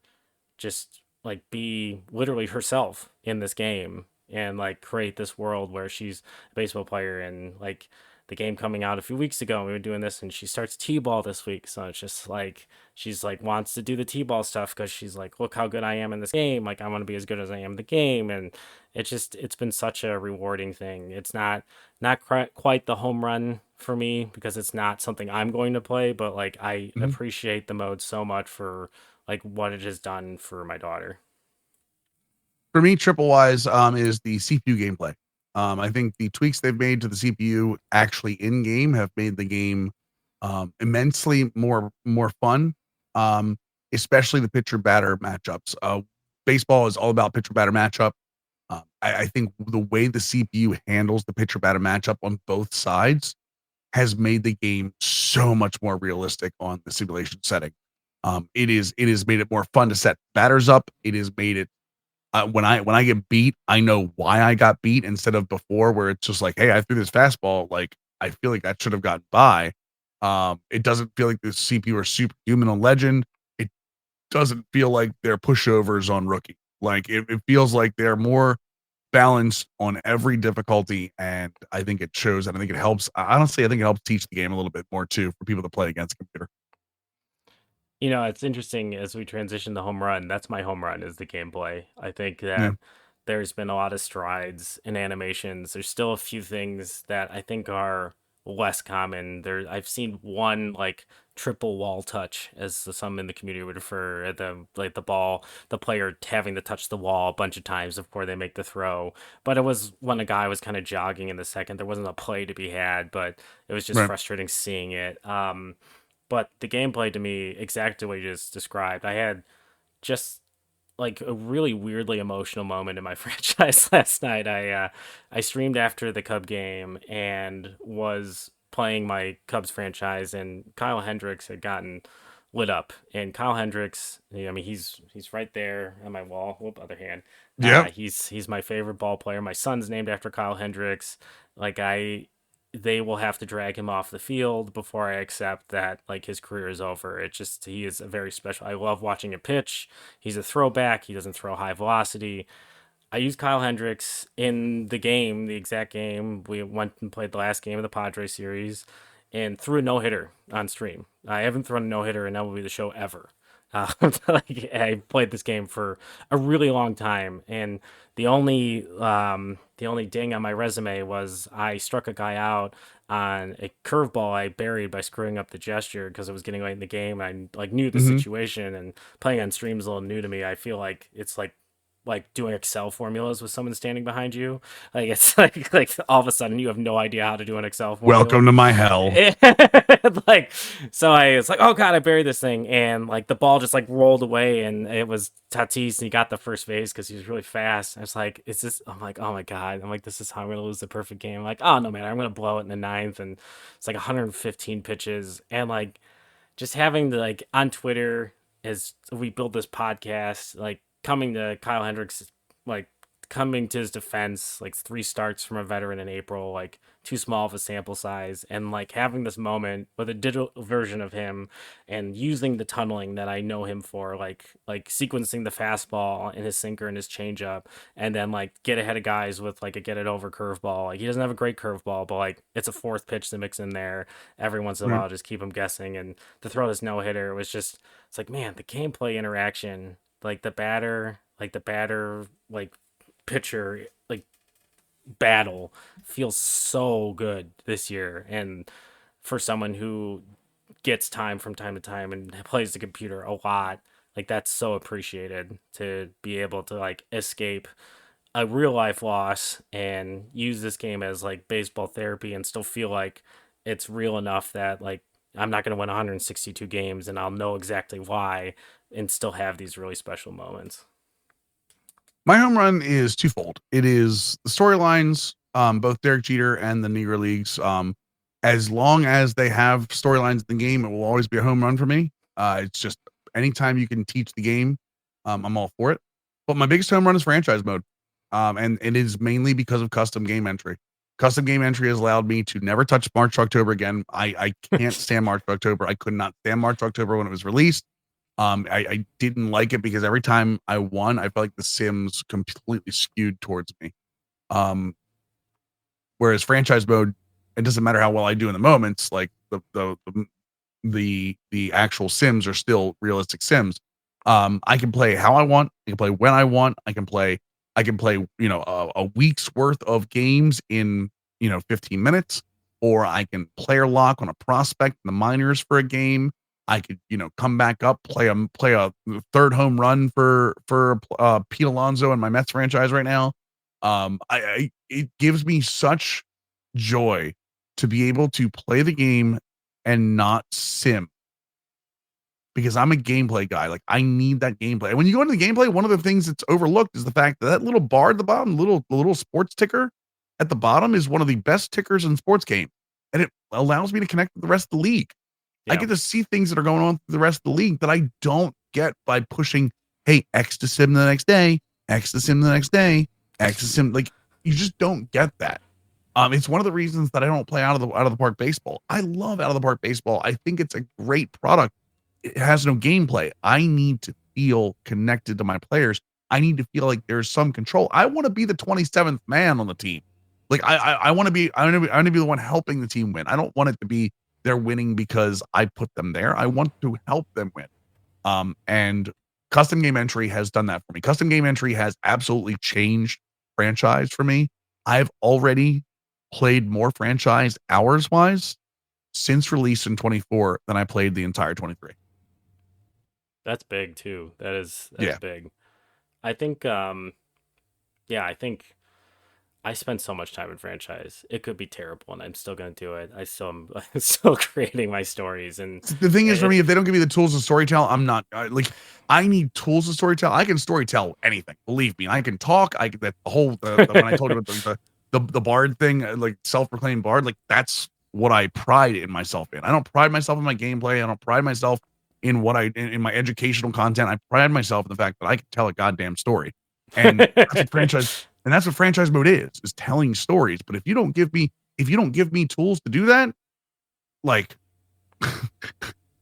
just like be literally herself in this game and like create this world where she's a baseball player. And like the game coming out a few weeks ago, we were doing this, and she starts t-ball this week, so it's just like she's like wants to do the t-ball stuff because she's like, look how good I am in this game, like I want to be as good as I am in the game. And it's been such a rewarding thing. It's not quite the home run for me because it's not something I'm going to play, but like I Mhm. appreciate the mode so much for like what it has done for my daughter. For me, triple wise is the CPU gameplay. I think the tweaks they've made to the CPU actually in game have made the game immensely more fun. Um, Especially the pitcher batter matchups. Baseball is all about pitcher batter matchup. I think the way the CPU handles the pitcher batter matchup on both sides has made the game so much more realistic on the simulation setting. It has made it more fun to set batters up. It has made it when I get beat, I know why I got beat instead of before where it's just like, hey, I threw this fastball. Like I feel like that should have gotten by. It doesn't feel like the CPU are superhuman on Legend. It doesn't feel like they're pushovers on Rookie. Like it feels like they're more balanced on every difficulty, and I think it shows, and I think it helps. Honestly, I think it helps teach the game a little bit more too for people to play against a computer. You know, it's interesting as we transition to home run. That's my home run is the gameplay. I think Yeah. that there's been a lot of strides in animations. There's still a few things that I think are less common. I've seen one like triple wall touch, as some in the community would refer at the like the player having to touch the wall a bunch of times before they make the throw. But it was when a guy was kind of jogging in the second. There wasn't a play to be had, but it was just Right. frustrating seeing it. But the gameplay to me, exactly what you just described, I had just like a really weirdly emotional moment in my franchise last night. I streamed after the Cub game and was playing my Cubs franchise, and Kyle Hendricks had gotten lit up. And Kyle Hendricks, I mean, he's right there on my wall. Whoop, other hand. Yep. He's my favorite ball player. My son's named after Kyle Hendricks. Like they will have to drag him off the field before I accept that like his career is over. It just he is a very special. I love watching him pitch. He's a throwback. He doesn't throw high velocity. I used Kyle Hendricks in the game, the exact game. We went and played the last game of the Padres series and threw a no hitter on stream. I haven't thrown a no hitter in MLB The Show ever. Like, I played this game for a really long time, and the only ding on my resume was I struck a guy out on a curveball I buried by screwing up the gesture because it was getting late in the game. I like knew the Hmm. situation, and playing on stream is a little new to me. I feel like it's like doing Excel formulas with someone standing behind you. Like it's like all of a sudden you have no idea how to do an Excel formula. Welcome to my hell. Like so I was like, oh god, I buried this thing, and like the ball just like rolled away, and it was Tatis, and he got the first base because he was really fast. I was like, is this? I'm like, oh my god, I'm like, this is how I'm gonna lose the perfect game. I'm like, oh no man, I'm gonna blow it in the ninth, and it's like 115 pitches, and like just having the like on Twitter as we build this podcast, like coming to Kyle Hendricks, like coming to his defense, like three starts from a veteran in April, like too small of a sample size, and like having this moment with a digital version of him and using the tunneling that I know him for, like sequencing the fastball and his sinker and his changeup, and then like get ahead of guys with like a get it over curveball. Like he doesn't have a great curveball, but like it's a fourth pitch to mix in there every once in a Right. while, just keep him guessing. And to throw this no hitter was just it's like man, the gameplay interaction, like the batter, like pitcher like battle feels so good this year. And for someone who gets time from time to time and plays the computer a lot, like that's so appreciated to be able to like escape a real life loss and use this game as like baseball therapy and still feel like it's real enough that like I'm not going to win 162 games and I'll know exactly why and still have these really special moments. My home run is twofold. It is the storylines, both Derek Jeter and the Negro Leagues. as long as they have storylines in the game, it will always be a home run for me. It's just anytime you can teach the game, I'm all for it. But my biggest home run is franchise mode. And it is mainly because of custom game entry. Custom game entry has allowed me to never touch March to October again. I can't stand March to October. I could not stand March to October when it was released. I didn't like it because every time I won, I felt like the Sims completely skewed towards me. Whereas franchise mode, it doesn't matter how well I do in the moments. Like the actual Sims are still realistic Sims. I can play how I want. I can play when I want. I can play, a week's worth of games in, 15 minutes, or I can player lock on a prospect in the minors for a game. I could, come back up, play a third home run for Pete Alonso in my Mets franchise right now. It gives me such joy to be able to play the game and not sim, because I'm a gameplay guy. Like, I need that gameplay. And when you go into the gameplay, one of the things that's overlooked is the fact that that little bar at the bottom, the little sports ticker at the bottom, is one of the best tickers in sports game, and it allows me to connect with the rest of the league. I get to see things that are going on through the rest of the league that I don't get by pushing, hey, X to sim the next day, X to sim the next day, X to sim. Like, you just don't get that. It's one of the reasons that I don't play out of the park baseball. I love out of the park baseball. I think it's a great product. It has no gameplay. I need to feel connected to my players. I need to feel like there's some control. I want to be the 27th man on the team. Like, I want to be the one helping the team win. I don't want it to be they're winning because I put them there. I want to help them win. And custom game entry has done that for me. Custom game entry has absolutely changed franchise for me. I've already played more franchise hours wise since release in 24 than I played the entire 23. That's big too. That's Yeah. big. I think I think I spend so much time in franchise. It could be terrible, and I'm still gonna do it. I'm still creating my stories, and The thing is, for me, if they don't give me the tools to storytell, I'm not I need tools to storytell. I can storytell anything. Believe me, I can talk. I can, that the whole when I told you about the bard thing, like self-proclaimed bard, like that's what I pride in myself in. I don't pride myself in my gameplay. I don't pride myself in in my educational content. I pride myself in the fact that I can tell a goddamn story, and that's what franchise. And that's what franchise mode is telling stories. But if you don't give me tools to do that, like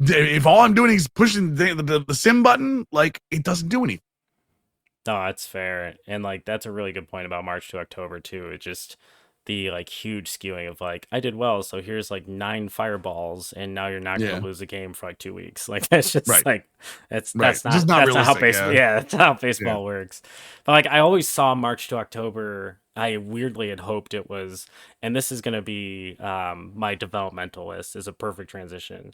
if all I'm doing is pushing the sim button, like, it doesn't do anything. No, that's fair. And like that's a really good point about March to October too. It's just the like huge skewing of like I did well, so here's like 9 fireballs, and now you're not gonna lose a game for like 2 weeks. Like that's just like that's not just not that's not how realistic, baseball that's not how baseball works. But like I always saw March to October. I weirdly had hoped it was, and this is gonna be my developmental list is a perfect transition.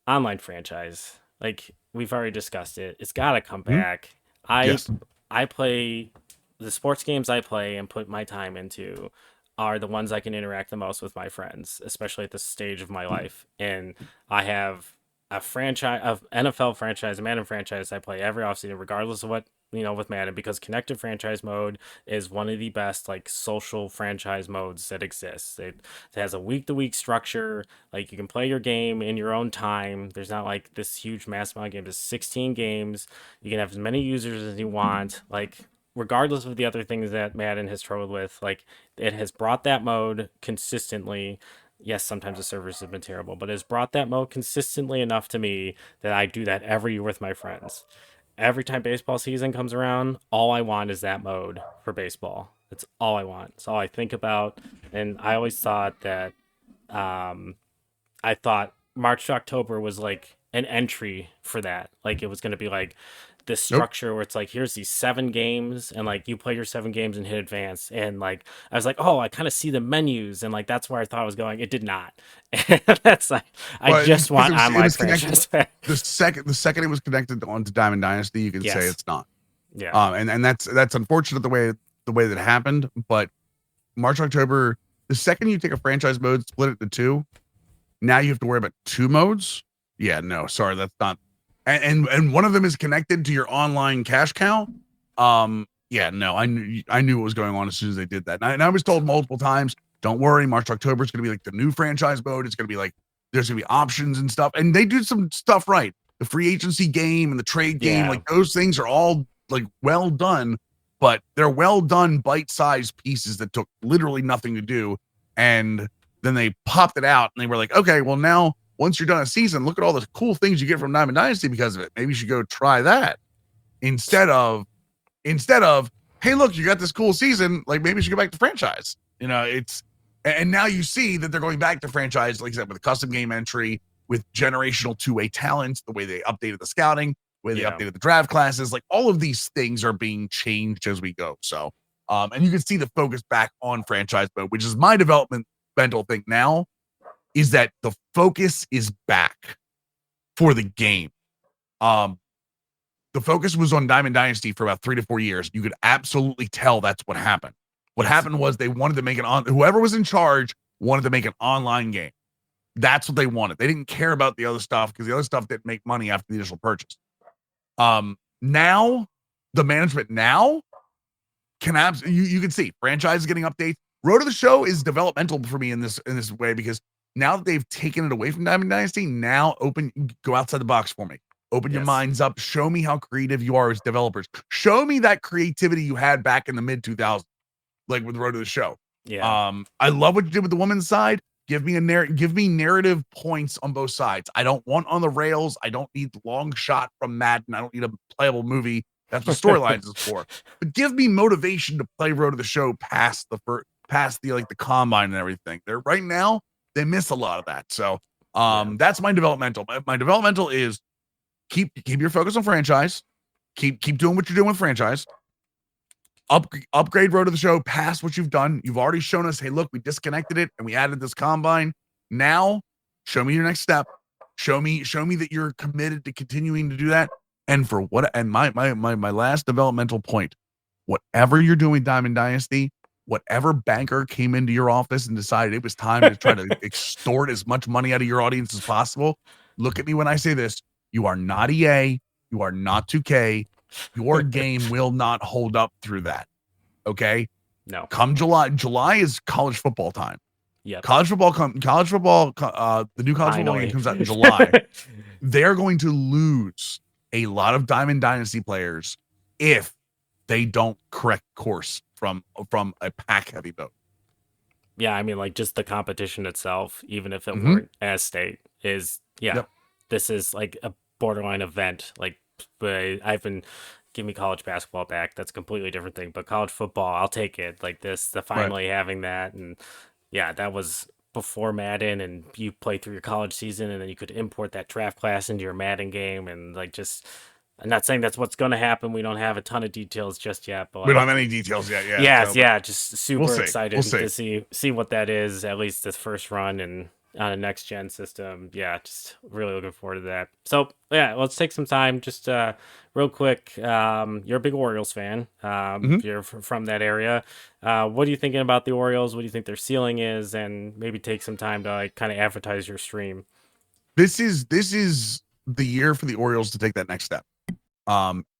Online franchise. Like we've already discussed it. It's gotta come back. I play the sports games I play and put my time into are the ones I can interact the most with my friends, especially at this stage of my life. And I have a franchise of NFL franchise, a Madden franchise I play every offseason, regardless of what, with Madden, because connected franchise mode is one of the best like social franchise modes that exists. It has a week to week structure. Like you can play your game in your own time. There's not like this huge mass amount of games. There's 16 games. You can have as many users as you want. Like regardless of the other things that Madden has struggled with, like it has brought that mode consistently. Yes, sometimes the servers have been terrible, but it's brought that mode consistently enough to me that I do that every year with my friends. Every time baseball season comes around, all I want is that mode for baseball. That's all I want. It's all I think about. And I always thought that I thought March to October was like an entry for that. Like it was going to be like this structure where it's like, here's these 7 games, and like you play your 7 games and hit advance. And like I was like, oh, I kind of see the menus, and like that's where I thought I was going. It did not. That's like I just want online franchise. The second it was connected onto Diamond Dynasty, you can say it's not. Yeah. And that's unfortunate the way that happened. But March October, the second you take a franchise mode, split it into 2, now you have to worry about 2 modes. Yeah, no, sorry, that's not. And one of them is connected to your online cash cow. Yeah, no, I knew what was going on as soon as they did that. And I was told multiple times, Don't worry, March, October is going to be like the new franchise mode. It's going to be like, there's going to be options and stuff. And they do some stuff right. The free agency game and the trade game, like those things are all like well done, but they're well done bite-sized pieces that took literally nothing to do. And then they popped it out and they were like, okay, well now, once you're done a season, look at all the cool things you get from Diamond Dynasty because of it. Maybe you should go try that instead of, hey, look, you got this cool season. Like maybe you should go back to franchise. You know, and now you see that they're going back to franchise, like I said, with a custom game entry, with generational two-way talents, the way they updated the scouting, the way they updated the draft classes, like all of these things are being changed as we go. So, and you can see the focus back on franchise mode, which is my developmental thing now, is that the focus is back for the game. The focus was on Diamond Dynasty for about 3 to 4 years. You could absolutely tell that's what happened. What happened was they wanted to make whoever was in charge wanted to make an online game. That's what they wanted. They didn't care about the other stuff because the other stuff didn't make money after the initial purchase. Now the management can you can see franchise is getting updates. Road to the Show is developmental for me in this way because now that they've taken it away from Diamond Dynasty, now go outside the box for me. Open your minds up. Show me how creative you are as developers. Show me that creativity you had back in the mid 2000s, like with Road to the Show. Yeah. I love what you did with the women's side. Give me narrative points on both sides. I don't want on the rails. I don't need long shot from Madden. I don't need a playable movie. That's what storylines is for. But give me motivation to play Road to the Show past the combine and everything. Right now they miss a lot of that. So that's my developmental. My developmental is keep your focus on franchise. Keep doing what you're doing with franchise. Upgrade Road to the Show past what you've done. You've already shown us, hey, look, we disconnected it and we added this combine. Now, show me your next step. Show me that you're committed to continuing to do that. And my last developmental point, whatever you're doing Diamond Dynasty, whatever banker came into your office and decided it was time to try to extort as much money out of your audience as possible, look at me when I say this. You are not EA. You are not 2K. Your game will not hold up through that. Okay. No. Come July is college football time. Yeah. College football. The new college football game comes out in July. They're going to lose a lot of Diamond Dynasty players if they don't correct course from a pack heavy vote. Yeah. I mean, like just the competition itself, even if it weren't as state is, this is like a borderline event. Like, but give me college basketball back. That's a completely different thing. But college football, I'll take it. Like finally having that. And that was before Madden, and you play through your college season, and then you could import that draft class into your Madden game. And like, I'm not saying that's what's going to happen. We don't have a ton of details just yet. But we don't have any details yet. Yeah. Yes. Just super excited to see what that is, at least this first run and on a next gen system. Yeah, just really looking forward to that. So let's take some time just real quick. You're a big Orioles fan. You're from that area. What are you thinking about the Orioles? What do you think their ceiling is? And maybe take some time to like kind of advertise your stream. This is the year for the Orioles to take that next step.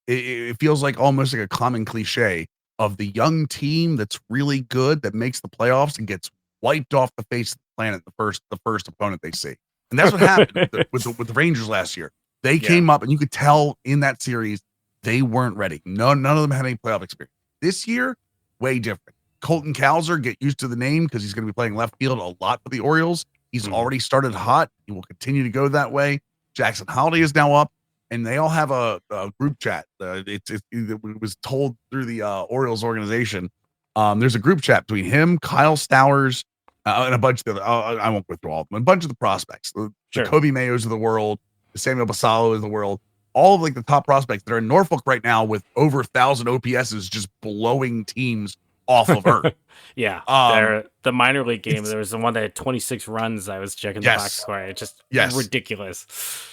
It feels like almost like a common cliche of the young team that's really good that makes the playoffs and gets wiped off the face of the planet the first opponent they see. And that's what happened with the Rangers last year. They came up, and you could tell in that series they weren't ready. None of them had any playoff experience. This year, way different. Colton Cowser, get used to the name because he's going to be playing left field a lot for the Orioles. He's already started hot. He will continue to go that way. Jackson Holiday is now up, and they all have a group chat. It was told through the Orioles organization. There's a group chat between him, Kyle Stowers, and a bunch of the I won't go through all of them. A bunch of the prospects, the Kobe Mayos of the world, the Samuel Basallo of the world, all of like the top prospects that are in Norfolk right now with over 1,000 OPSs, just blowing teams off of Earth. The minor league game. There was the one that had 26 runs. I was checking the box score. It's just ridiculous.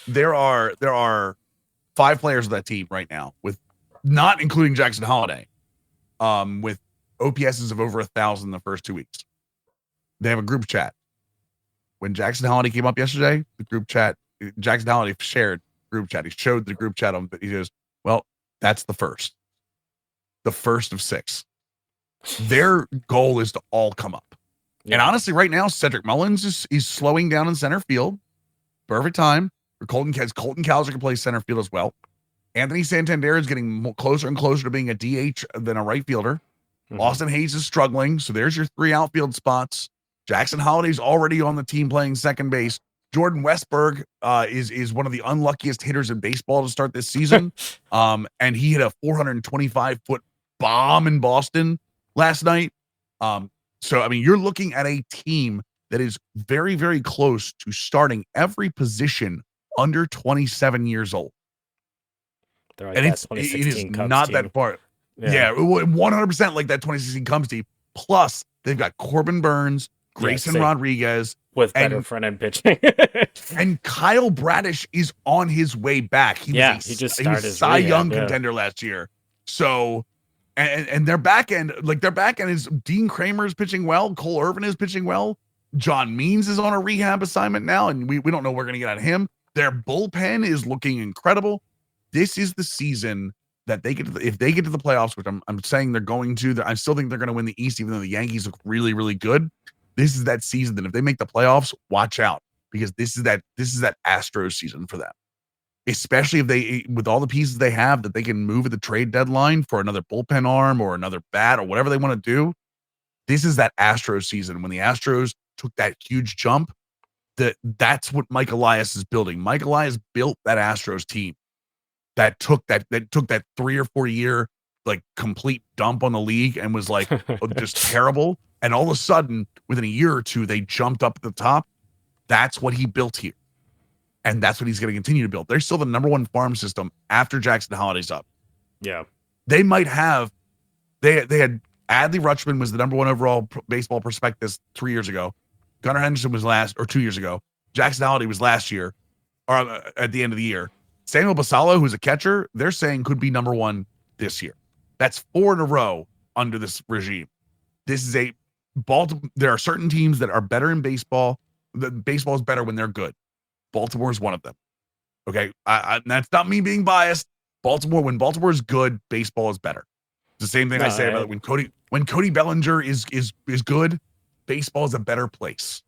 There are 5 players of that team right now, with not including Jackson Holiday, with OPSs of over 1,000 in the first 2 weeks. They have a group chat. When Jackson Holiday came up yesterday, the group chat, Jackson Holiday shared group chat. He showed the group chat on, he goes, well, that's the first of 6. Their goal is to all come up. And Yeah. honestly, right now, Cedric Mullins is slowing down in center field. Perfect time for Colton Cowser can play center field as well. Anthony Santander is getting closer and closer to being a DH than a right fielder. Mhm. Austin Hayes is struggling, so there's your 3 outfield spots. Jackson Holliday's already on the team playing second base. Jordan Westberg is one of the unluckiest hitters in baseball to start this season. And he hit a 425-foot bomb in Boston last night. So I mean, you're looking at a team that is very, very close to starting every position under 27 years old. They're like And that it is 2016 Cubs not team. that far. Yeah. Yeah, 100% like that 2016 Cubs team. Plus, they've got Corbin Burns, Yeah. Grayson Same. Rodriguez, With better and front end pitching. Kyle Bradish is on his way back. He Yeah, was he just he started was his Cy Young rehab, yeah. contender last year. So and their back end, is Dean Kramer is pitching well, Cole Irvin is pitching well. John Means is on a rehab assignment now, and we don't know what we're gonna get out of him. Their bullpen is looking incredible. This is the season that they get to if they get to the playoffs, which I'm saying they're going to. I still think they're going to win the East, even though the Yankees look really, really good. This is that season that if they make the playoffs, watch out, because this is that Astros season for them. Especially if they, with all the pieces they have, that they can move at the trade deadline for another bullpen arm or another bat or whatever they want to do. This is that Astros season when the Astros took that huge jump. That's what Mike Elias is building. Mike Elias built that Astros team that took that 3 or 4 year like complete dump on the league and was like just terrible. And all of a sudden, within a year or two, they jumped up at the top. That's what he built here. And that's what he's going to continue to build. They're still the number 1 farm system after Jackson Holiday's up. Yeah. They might have, they had Adley Rutschman was the number 1 overall baseball prospectus 3 years ago. Gunnar Henderson was last, or 2 years ago. Jackson Holiday was last year, or at the end of the year. Samuel Basallo, who's a catcher, they're saying could be number 1 this year. That's 4 in a row under this regime. This is a Baltimore. There are certain teams that are better in baseball. The baseball is better when they're good. Baltimore is one of them. Okay, and that's not me being biased. When Baltimore is good, baseball is better. It's the same thing I say about when Cody Bellinger is good, baseball is a better place.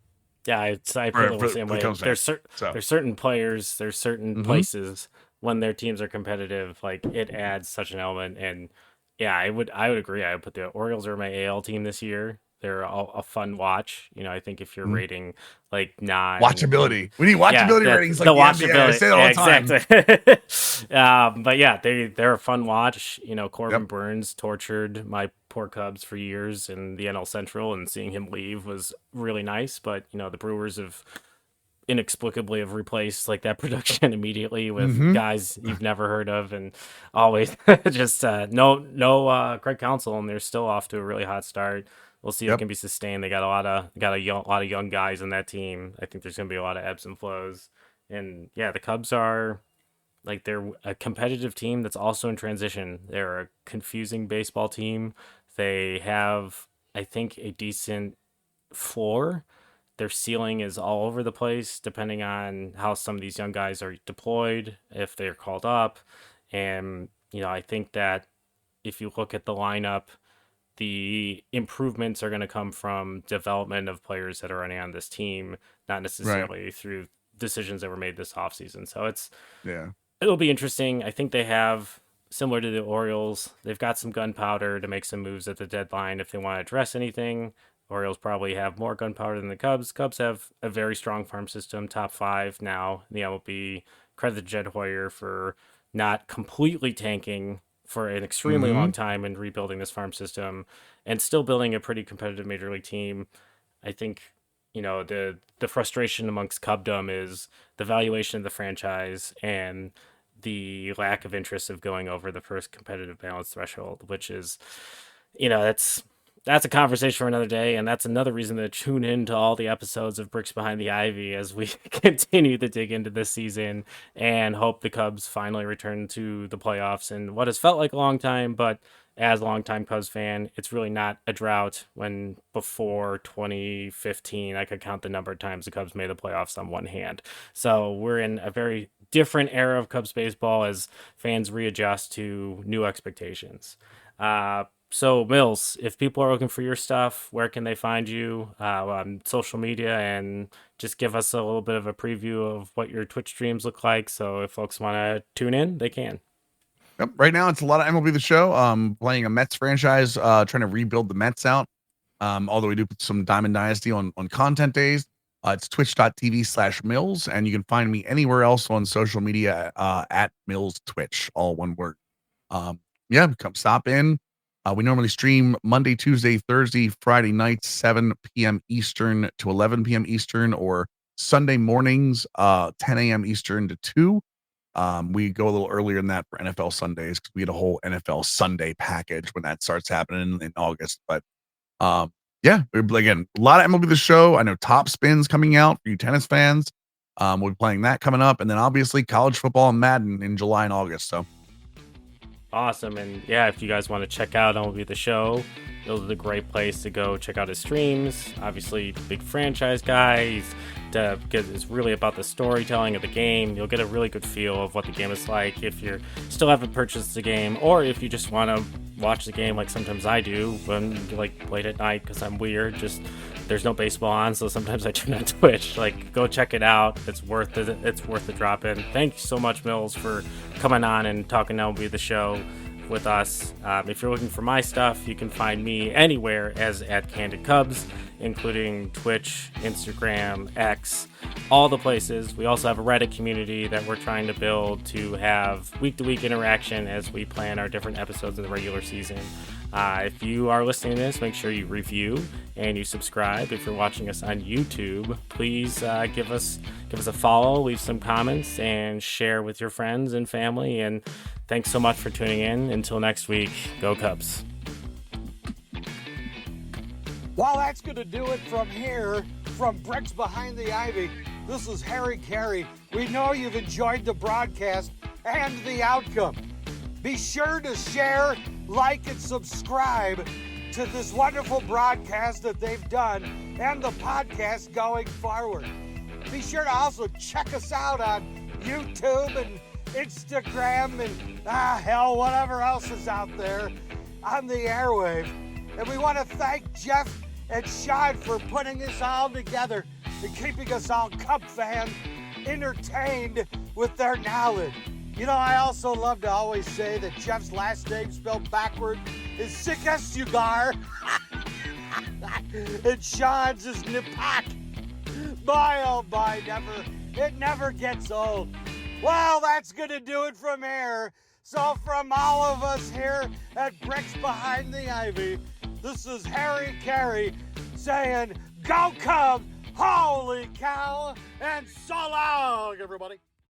Yeah, I feel the same way. There's certain players, there's certain places when their teams are competitive, like it adds such an element. And yeah, I would agree. I would put the Orioles are my AL team this year. They're a fun watch. I think if you're rating like watchability, we need watchability ratings like the watchability. I say it all the time. Exactly. But yeah, they're a fun watch. Corbin Burns tortured my poor Cubs for years in the NL Central, and seeing him leave was really nice. But the Brewers have inexplicably have replaced like that production immediately with guys you've never heard of, and always just no Craig Counsell, and they're still off to a really hot start. We'll see if it can be sustained. They got a lot of young guys in that team. I think there's going to be a lot of ebbs and flows. And yeah, the Cubs are like they're a competitive team that's also in transition. They're a confusing baseball team. They have, I think, a decent floor. Their ceiling is all over the place depending on how some of these young guys are deployed, if they're called up. And I think that if you look at the lineup, the improvements are going to come from development of players that are running on this team, not necessarily through decisions that were made this offseason. So it'll be interesting. I think they have, similar to the Orioles, they've got some gunpowder to make some moves at the deadline if they want to address anything. Orioles probably have more gunpowder than the Cubs. Cubs have a very strong farm system, top 5 now in the MLB. Credit to Jed Hoyer for not completely tanking for an extremely long time and rebuilding this farm system and still building a pretty competitive major league team. I think, the frustration amongst Cubdom is the valuation of the franchise and the lack of interest of going over the first competitive balance threshold, which is, that's a conversation for another day, and that's another reason to tune into all the episodes of Bricks Behind the Ivy as we continue to dig into this season and hope the Cubs finally return to the playoffs in what has felt like a long time, but as a longtime Cubs fan, it's really not a drought when before 2015, I could count the number of times the Cubs made the playoffs on one hand. So we're in a very different era of Cubs baseball as fans readjust to new expectations. So, Mills, if people are looking for your stuff, where can they find you on social media? And just give us a little bit of a preview of what your Twitch streams look like. So, if folks want to tune in, they can. Yep. Right now, it's a lot of MLB The Show. Playing a Mets franchise, trying to rebuild the Mets out. Although we do put some Diamond Dynasty on content days. It's twitch.tv/Mills, and you can find me anywhere else on social media at Mills Twitch, all one word. Yeah, come stop in. We normally stream Monday, Tuesday, Thursday, Friday nights, 7 p.m. Eastern to 11 p.m. Eastern, or Sunday mornings, 10 a.m. Eastern to 2. We go a little earlier than that for NFL Sundays because we had a whole NFL Sunday package when that starts happening in August. But yeah, again, a lot of MLB The Show. I know Top Spin's coming out for you tennis fans. We'll be playing that coming up, and then obviously college football and Madden in July and August. So awesome. And yeah, if you guys want to check out MLB The Show, those are the great place to go check out his streams. Obviously, big franchise guy. It's really about the storytelling of the game. You'll get a really good feel of what the game is like if you still haven't purchased the game, or if you just want to watch the game like sometimes I do when like late at night because I'm weird. Just there's no baseball on, so sometimes I turn on Twitch. Like, go check it out. It's worth it. It's worth the drop in. Thank you so much, Mills, for coming on and talking MLB The Show with us. If you're looking for my stuff, you can find me anywhere as at Candid Cubs, including Twitch, Instagram, X, all the places. We also have a Reddit community that we're trying to build to have week-to-week interaction as we plan our different episodes in the regular season. If you are listening to this, make sure you review and you subscribe. If you're watching us on YouTube, please give us a follow, leave some comments, and share with your friends and family. And thanks so much for tuning in. Until next week, go Cubs. Well, that's going to do it from here, from Bricks Behind the Ivy. This is Harry Carey. We know you've enjoyed the broadcast and the outcome. Be sure to share, like, and subscribe to this wonderful broadcast that they've done and the podcast going forward. Be sure to also check us out on YouTube and Instagram and, whatever else is out there on the airwave. And we want to thank Jeff and Sean for putting this all together and keeping us all Cub fans entertained with their knowledge. You know, I also love to always say that Jeff's last name spelled backward is Sick-as-Sugar. And Sean's is Nipak. Boy, oh boy, it never gets old. Well, that's going to do it from here. So from all of us here at Bricks Behind the Ivy, this is Harry Carey saying, go Cubs, holy cow, and so long, everybody.